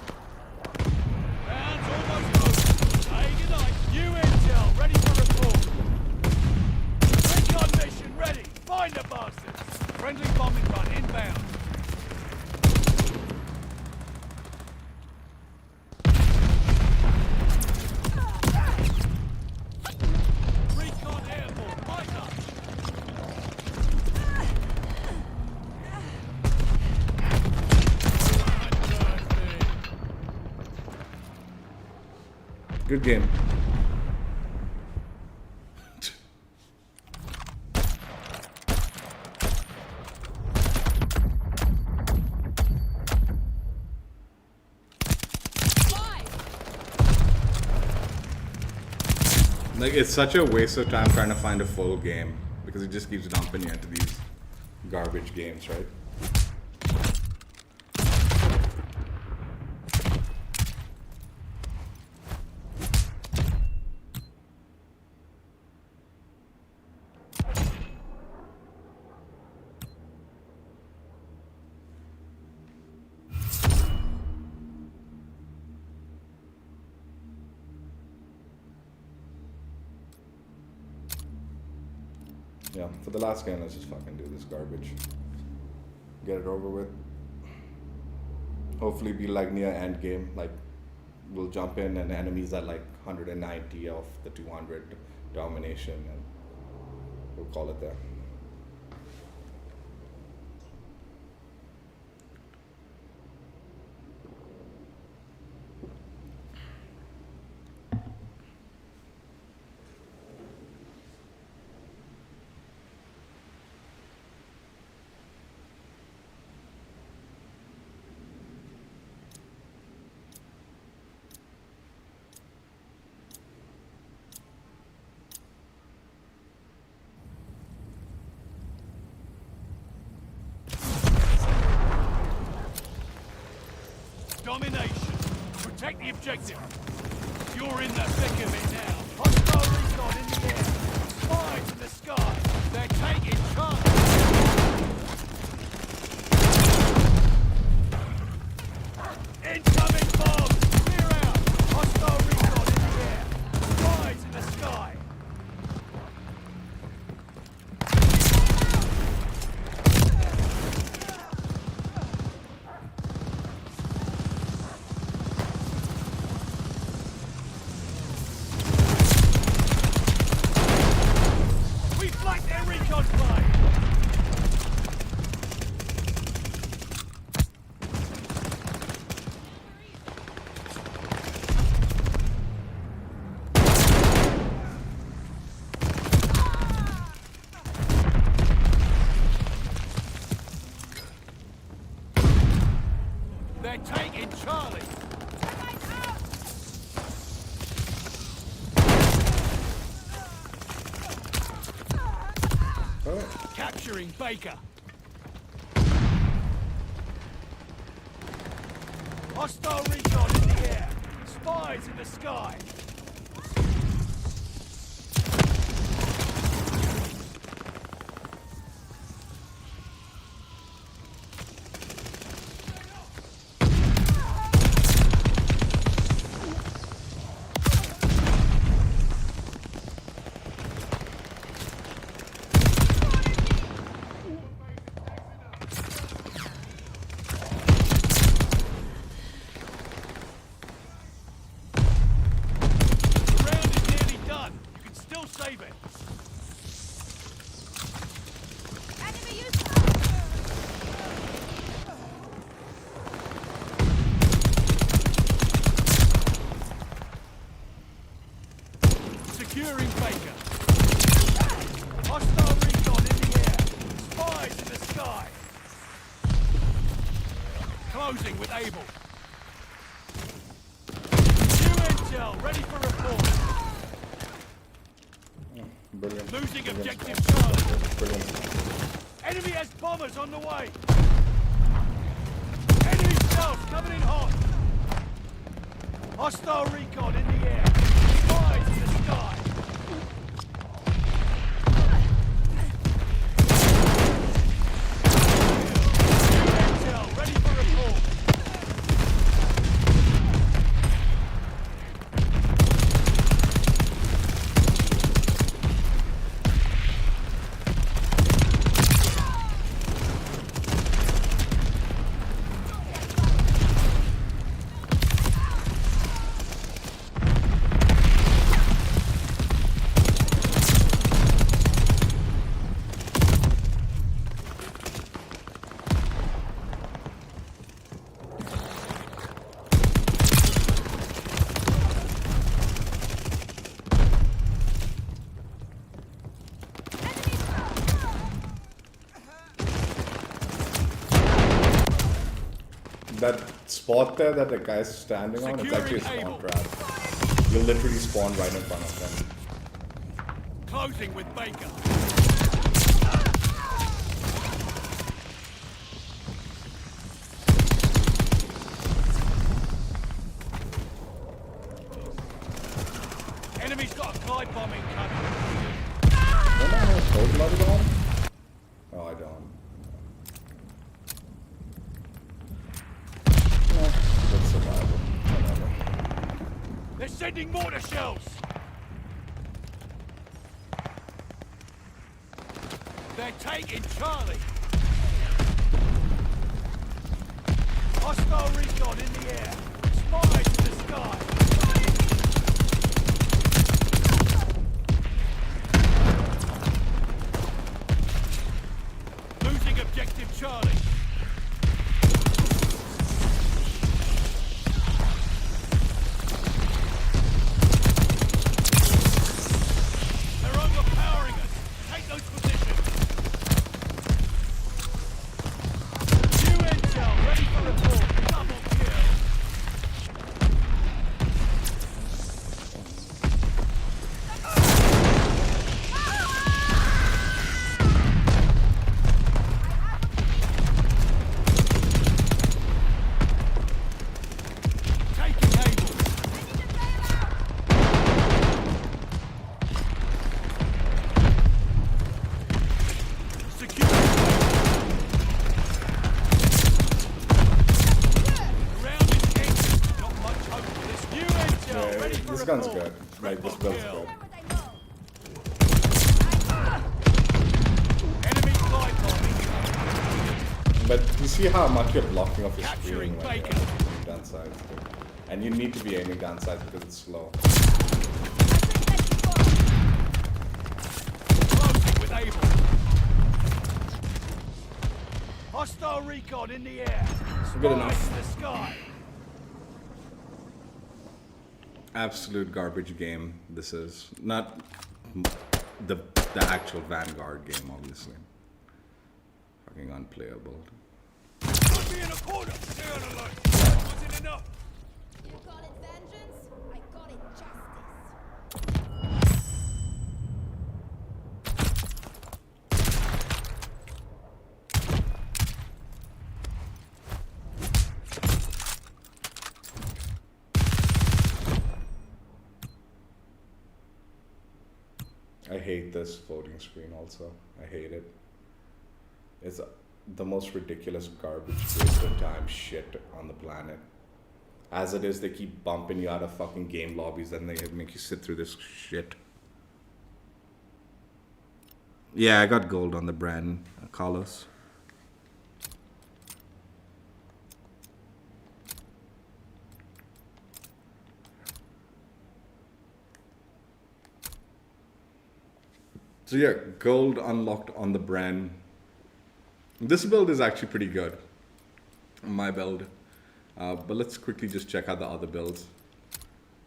Rounds almost over. Say goodnight. New intel ready for report. Recon mission ready. Find the bastards. Friendly bombing run inbound. Recon airborne. Light up. Good game. Like it's such a waste of time trying to find a full game because it just keeps dumping you into these garbage games, right? Yeah, for the last game, let's just fucking do this garbage. Get it over with. Hopefully be like near end game, like we'll jump in, and enemies at like 190 of the 200 domination, and we'll call it there. Domination. Protect the objective. You're in the thick of it now. Hostile recon in the air. Spies in the sky. They're taking charge. Incoming bombs. Clear out. Hostile recon in the air. Spies in the sky. They're taking Charlie. Capturing Baker. Hostile recon in the air. Spies in the sky. Save it. Enemy use Securing Baker. Hostile recon in the air. Spies in the sky. Closing with Able. New intel ready for report. Brilliant. Losing Brilliant. objective Charlie. Brilliant. Enemy has bombers on the way. Enemy stealth coming in hot. Hostile recon in the air. Spies in the sky. New intel ready for report. That spot there that the guy's standing on, it's actually a spawn trap. You'll literally spawn right in front of them. Closing with Baker. Enemy's got a glide bomb incoming. Don't I have a cold blooded on? Oh, I don't. Good survival. Whatever. They're sending mortar shells. They're taking Charlie. Hostile recon in the air. Spies in the sky. sky. Losing objective Charlie. They're overpowering us. Take those positions. New intel, ready for report. Double kill. Taking Able. Secure. Round is ended. Not much hope for this. New intel, ready for This gun's report. good. Like, this Triple build's kill. good. Enemy glide bombing. But you see how much you're blocking off your Capturing screen when you're Baker. aiming down sides. And you need to be aiming down sides because it's slow. Closing with Able. Hostile recon in the air. Good enough. Spies in the sky. Absolute garbage game. This is not the actual Vanguard game, obviously. Fucking unplayable. Put me in a corner. Stay on alert. Wasn't enough. You call it vengeance? I call it justice. I hate this floating screen also. I hate it. It's the most ridiculous garbage waste of time shit on the planet. As it is, they keep bumping you out of fucking game lobbies and they make you sit through this shit. Yeah, I got gold on the Bren, Carlos. So yeah, gold unlocked on the Bren. This build is actually pretty good. My build. But let's quickly just check out the other builds.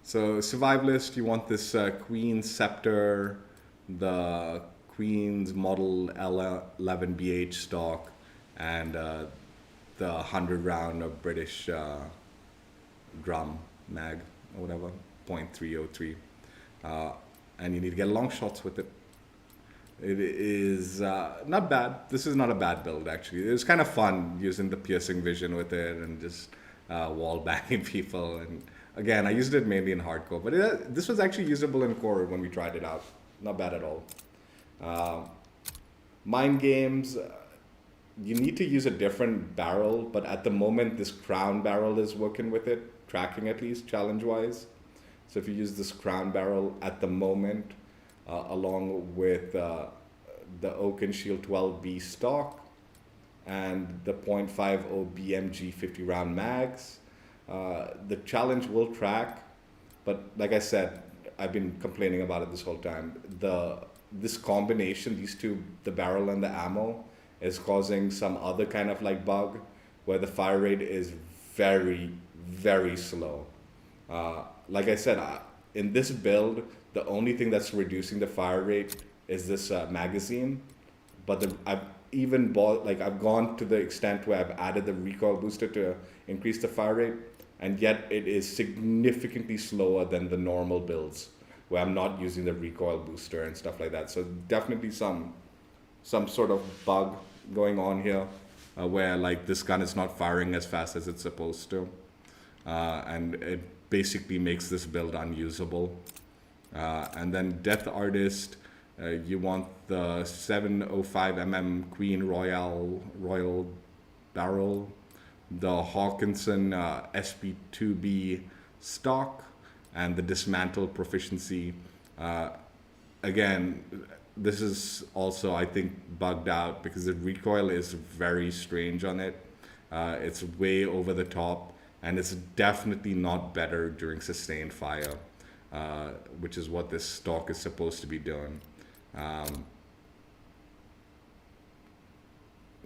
So Survivalist, you want this Queen Scepter, the Queen's Model L11BH stock, and the 100 round of British drum mag or whatever, .303. And you need to get long shots with it. It is not bad. This is not a bad build, actually. It was kind of fun using the piercing vision with it and just wall banging people. And again, I used it mainly in hardcore, but this was actually usable in core when we tried it out. Not bad at all. MindGames, you need to use a different barrel, but at the moment, this crown barrel is working with it, tracking at least, challenge-wise. So if you use this crown barrel at the moment, along with the Oak and Shield 12B stock and the .50 BMG 50 round mags. The challenge will track, but like I said, I've been complaining about it this whole time. This combination, these two, the barrel and the ammo, is causing some other kind of like bug where the fire rate is very, very slow. Like I said, in this build, the only thing that's reducing the fire rate is this magazine. But I've even bought, like I've gone to the extent where I've added the recoil booster to increase the fire rate, and yet it is significantly slower than the normal builds where I'm not using the recoil booster and stuff like that. So definitely some sort of bug going on here where like this gun is not firing as fast as it's supposed to. And it basically makes this build unusable. And then Death Artist, you want the 705mm Queen Royal barrel, the Hawkinson SP2B stock, and the dismantle proficiency. Again, this is also, I think, bugged out because the recoil is very strange on it. It's way over the top, and it's definitely not better during sustained fire, which is what this stock is supposed to be doing.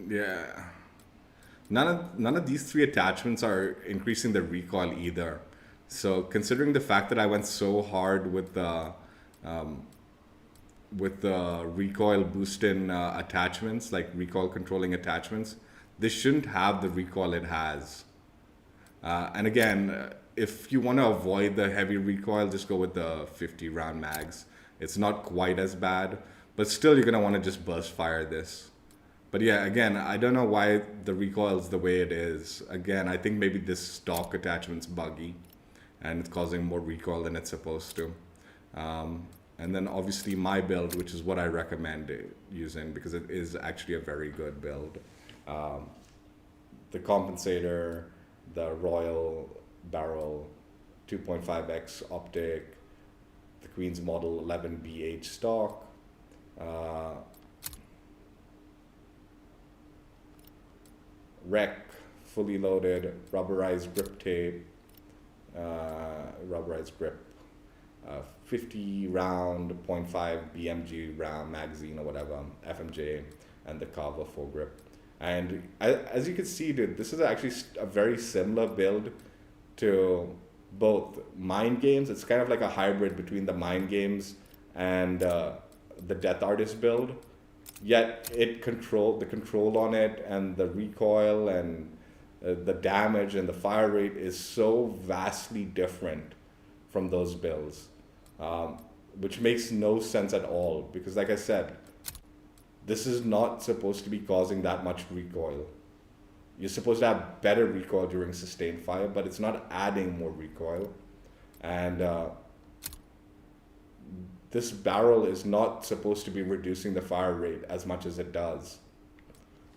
Yeah. None of these three attachments are increasing the recoil either. So considering the fact that I went so hard with the recoil boost-in attachments, like recoil controlling attachments, this shouldn't have the recoil it has. And again, if you want to avoid the heavy recoil, just go with the 50 round mags. It's not quite as bad, but still you're gonna want to just burst fire this. But yeah, again, I don't know why the recoil is the way it is. Again, I think maybe this stock attachment's buggy and it's causing more recoil than it's supposed to. And then obviously my build, which is what I recommend using because it is actually a very good build. The compensator, the Royal Barrel 2.5x optic, the Queen's Model 11BH stock, rec, fully loaded, rubberized grip tape, rubberized grip, 50 round 0.5 BMG round magazine or whatever, FMJ, and the Carver foregrip. And as you can see, dude, this is actually a very similar build to both MindGames. It's kind of like a hybrid between the MindGames and the Death Artist build. Yet the control on it and the recoil and the damage and the fire rate is so vastly different from those builds, which makes no sense at all. Because like I said, this is not supposed to be causing that much recoil. You're supposed to have better recoil during sustained fire, but it's not adding more recoil. And this barrel is not supposed to be reducing the fire rate as much as it does.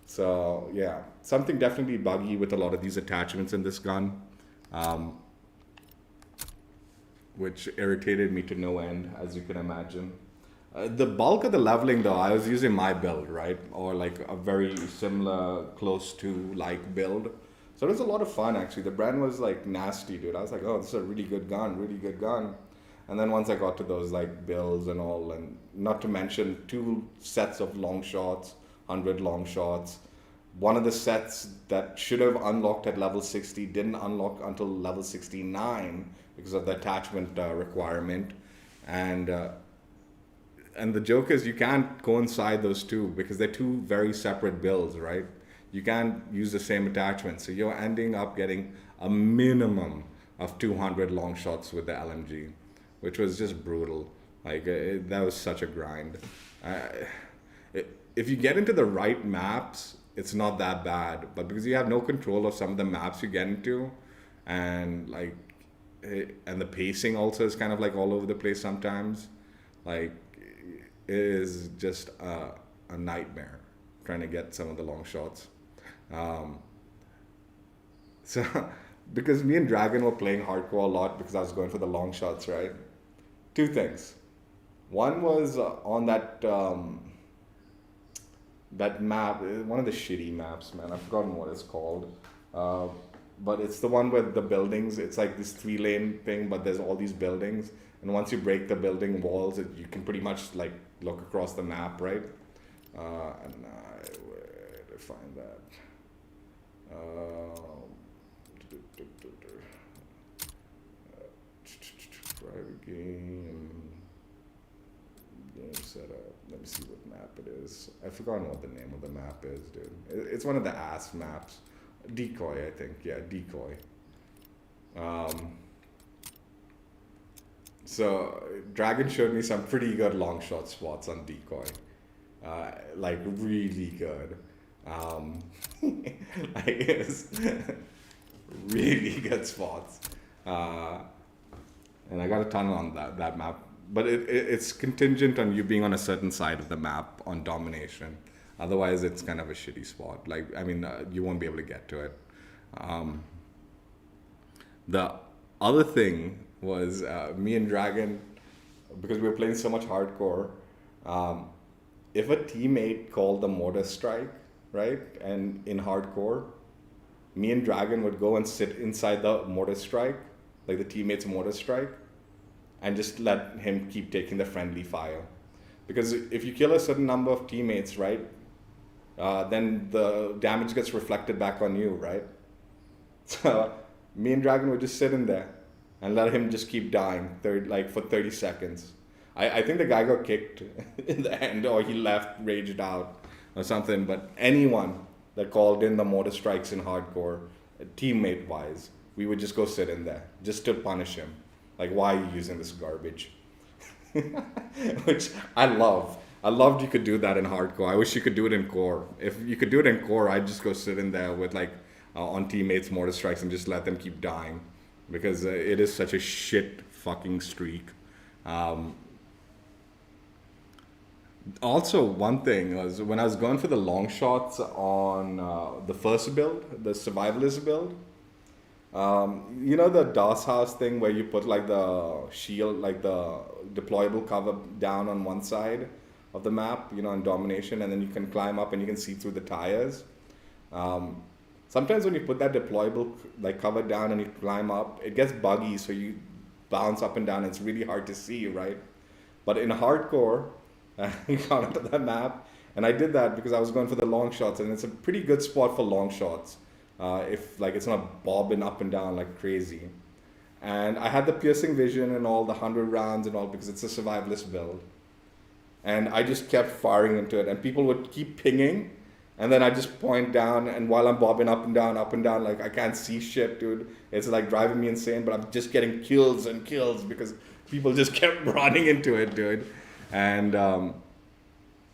So yeah, something definitely buggy with a lot of these attachments in this gun, which irritated me to no end, as you can imagine. The bulk of the leveling though, I was using my build, right? Or like a very similar, close to like build. So it was a lot of fun actually. The Bren was like nasty, dude. I was like, oh, this is a really good gun, really good gun. And then once I got to those like builds and all, and not to mention 2 sets of long shots, 100 long shots. One of the sets that should have unlocked at level 60 didn't unlock until level 69 because of the attachment requirement. And the joke is you can't coincide those two because they're 2 very separate builds, right? You can't use the same attachment. So you're ending up getting a minimum of 200 long shots with the LMG, which was just brutal. Like that was such a grind. If you get into the right maps, it's not that bad. But because you have no control of some of the maps you get into, and like, and the pacing also is kind of like all over the place sometimes. Like, it is just a nightmare trying to get some of the long shots. So, because me and Dragon were playing hardcore a lot because I was going for the long shots, right? 2 things. One was on that that map, one of the shitty maps, man. I've forgotten what it's called. But it's the one with the buildings. It's like this 3-lane thing, but there's all these buildings. And once you break the building walls, you can pretty much like look across the map, right? And where to find that? Private game setup. Let me see what map it is. I've forgotten what the name of the map is, dude. It's one of the ass maps. Decoy, I think. Yeah, Decoy. So Dragon showed me some pretty good long shot spots on Decoy. Like really good. I guess really good spots. And I got a ton on that map. But it's contingent on you being on a certain side of the map on domination. Otherwise, it's kind of a shitty spot. Like, I mean, you won't be able to get to it. The other thing was me and Dragon, because we were playing so much hardcore, if a teammate called the mortar strike, right, and in hardcore, me and Dragon would go and sit inside the mortar strike, like the teammate's mortar strike, and just let him keep taking the friendly fire. Because if you kill a certain number of teammates, right, then the damage gets reflected back on you, right? So me and Dragon would just sit in there and let him just keep dying, for 30 seconds. I think the guy got kicked in the end, or he left, raged out, or something. But anyone that called in the mortar strikes in hardcore, teammate-wise, we would just go sit in there, just to punish him. Like, why are you using this garbage? Which I love. I loved you could do that in hardcore. I wish you could do it in core. If you could do it in core, I'd just go sit in there with on teammates mortar strikes and just let them keep dying, because it is such a shit fucking streak. Also, one thing was when I was going for the long shots on the first build, the Survivalist build, you know the DOS house thing where you put the shield, the deployable cover down on one side of the map, in Domination, and then you can climb up and you can see through the tires. Sometimes when you put that deployable cover down and you climb up, it gets buggy, so you bounce up and down. It's really hard to see, right? But in hardcore, you got onto that map, and I did that because I was going for the long shots, and it's a pretty good spot for long shots. If it's not bobbing up and down like crazy. And I had the piercing vision and all the 100 rounds and all, because it's a survivalist build. And I just kept firing into it, and people would keep pinging, and then I just point down, and while I'm bobbing up and down, I can't see shit, dude. It's driving me insane, but I'm just getting kills and kills because people just kept running into it, dude. And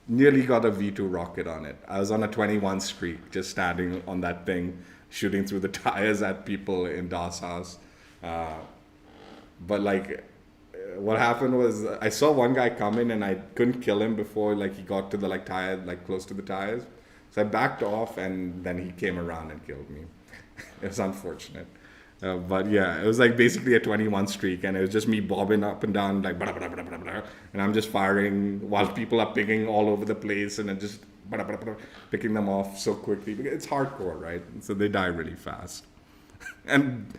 nearly got a V2 rocket on it. I was on a 21 streak, just standing on that thing, shooting through the tires at people in Das House. But what happened was I saw one guy come in and I couldn't kill him before he got to the tire, close to the tires. So I backed off, and then he came around and killed me. It was unfortunate. But yeah, it was basically a 21 streak, and it was just me bobbing up and down blah, blah, blah, blah, blah, blah, and I'm just firing while people are pinging all over the place, and then just blah, blah, blah, picking them off so quickly. Because it's hardcore, right? So they die really fast. And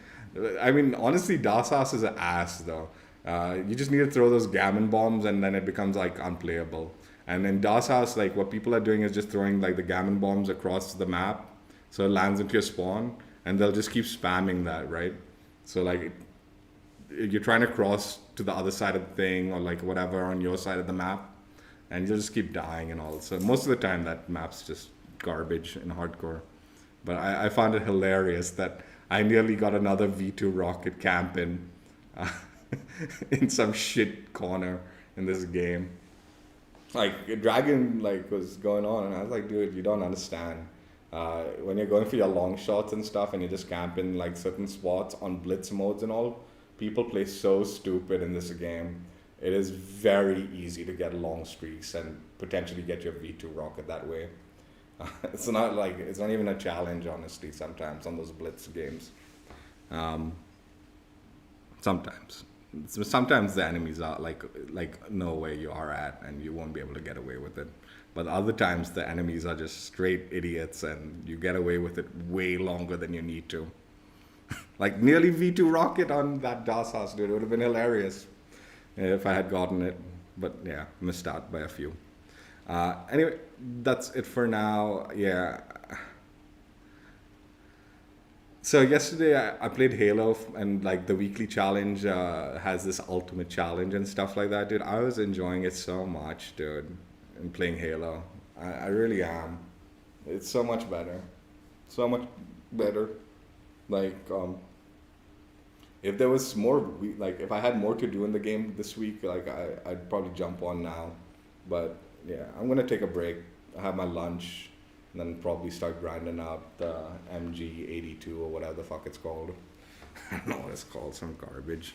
I mean, honestly, Das House is an ass though. You just need to throw those gammon bombs, and then it becomes unplayable. And in Das House, what people are doing is just throwing the gammon bombs across the map, so it lands into your spawn. And they'll just keep spamming that, right? So you're trying to cross to the other side of the thing, or whatever on your side of the map, and you'll just keep dying and all. So most of the time that map's just garbage in hardcore. But I found it hilarious that I nearly got another V2 rocket camping in some shit corner in this game. Dragon was going on, and I was dude, you don't understand. When you're going for your long shots and stuff, and you're just camping certain spots on blitz modes and all, people play so stupid in this game. It is very easy to get long streaks and potentially get your V2 rocket that way. It's not even a challenge, honestly, sometimes on those blitz games. Sometimes the enemies are know where you are at, and you won't be able to get away with it. But other times the enemies are just straight idiots, and you get away with it way longer than you need to. Nearly V2 rocket on that DOS house, dude. It would have been hilarious if I had gotten it. But yeah, missed out by a few. Anyway, that's it for now. Yeah. So yesterday I played Halo, and the weekly challenge has this ultimate challenge and stuff like that, dude. I was enjoying it so much, dude. And playing Halo, I really am. It's so much better, so much better. If there was more, if I had more to do in the game this week, I'd probably jump on now. But yeah, I'm gonna take a break. I have my lunch, and then probably start grinding out the MG 82 or whatever the fuck it's called. I don't know what it's called, some garbage.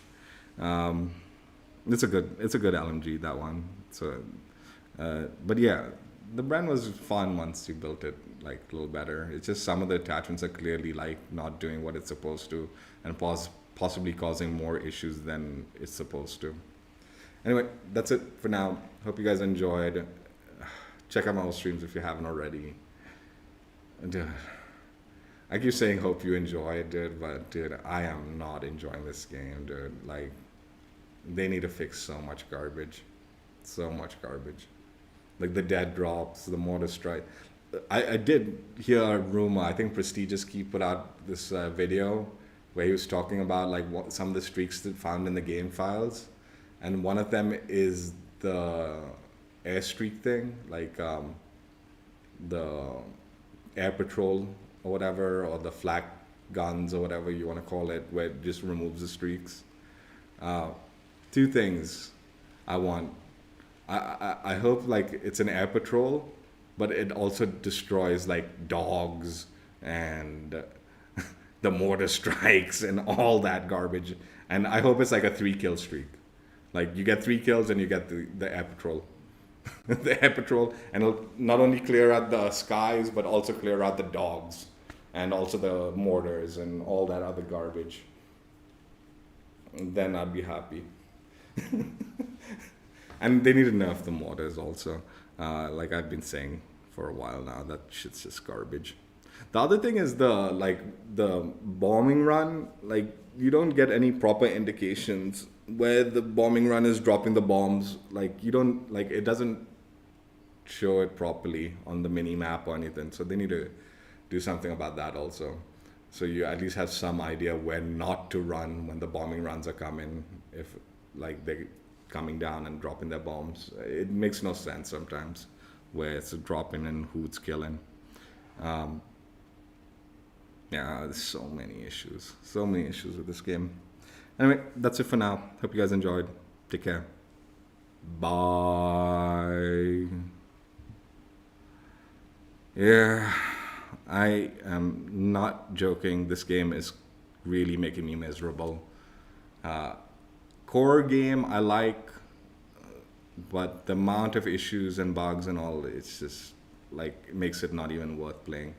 It's a good LMG, that one. So. But yeah, the Bren was fun once you built it a little better. It's just some of the attachments are clearly not doing what it's supposed to, and possibly causing more issues than it's supposed to. Anyway, that's it for now. Hope you guys enjoyed. Check out my old streams if you haven't already. And, I keep saying hope you enjoy it, dude, but dude, I am not enjoying this game, dude. Like, they need to fix so much garbage. So much garbage. Like the dead drops, the mortar strike. I did hear a rumor, I think Prestigious Key put out this video where he was talking about like what, some of the streaks that found in the game files. And one of them is the air streak thing, like the air patrol or whatever, or the flak guns or whatever you want to call it, where it just removes the streaks. Two things I want. I hope like it's an air patrol, but it also destroys like dogs and the mortar strikes and all that garbage. And I hope it's like a 3-kill streak. Like you get 3 kills and you get the air patrol. The air patrol, and it'll not only clear out the skies, but also clear out the dogs and also the mortars and all that other garbage. And then I'd be happy. And they need to nerf the mortars also. Like I've been saying for a while now, that shit's just garbage. The other thing is the bombing run. Like you don't get any proper indications where the bombing run is dropping the bombs. Like you don't, like it doesn't show it properly on the mini map or anything. So they need to do something about that also. So you at least have some idea where not to run when the bombing runs are coming. If like they're coming down and dropping their bombs, it makes no sense sometimes where it's a dropping and who it's killing. Yeah, there's so many issues with this game. Anyway, that's it for now. Hope you guys enjoyed. Take care. Bye. Yeah, I am not joking. This game is really making me miserable. Core game I like, but the amount of issues and bugs and all, it's just like, it makes it not even worth playing.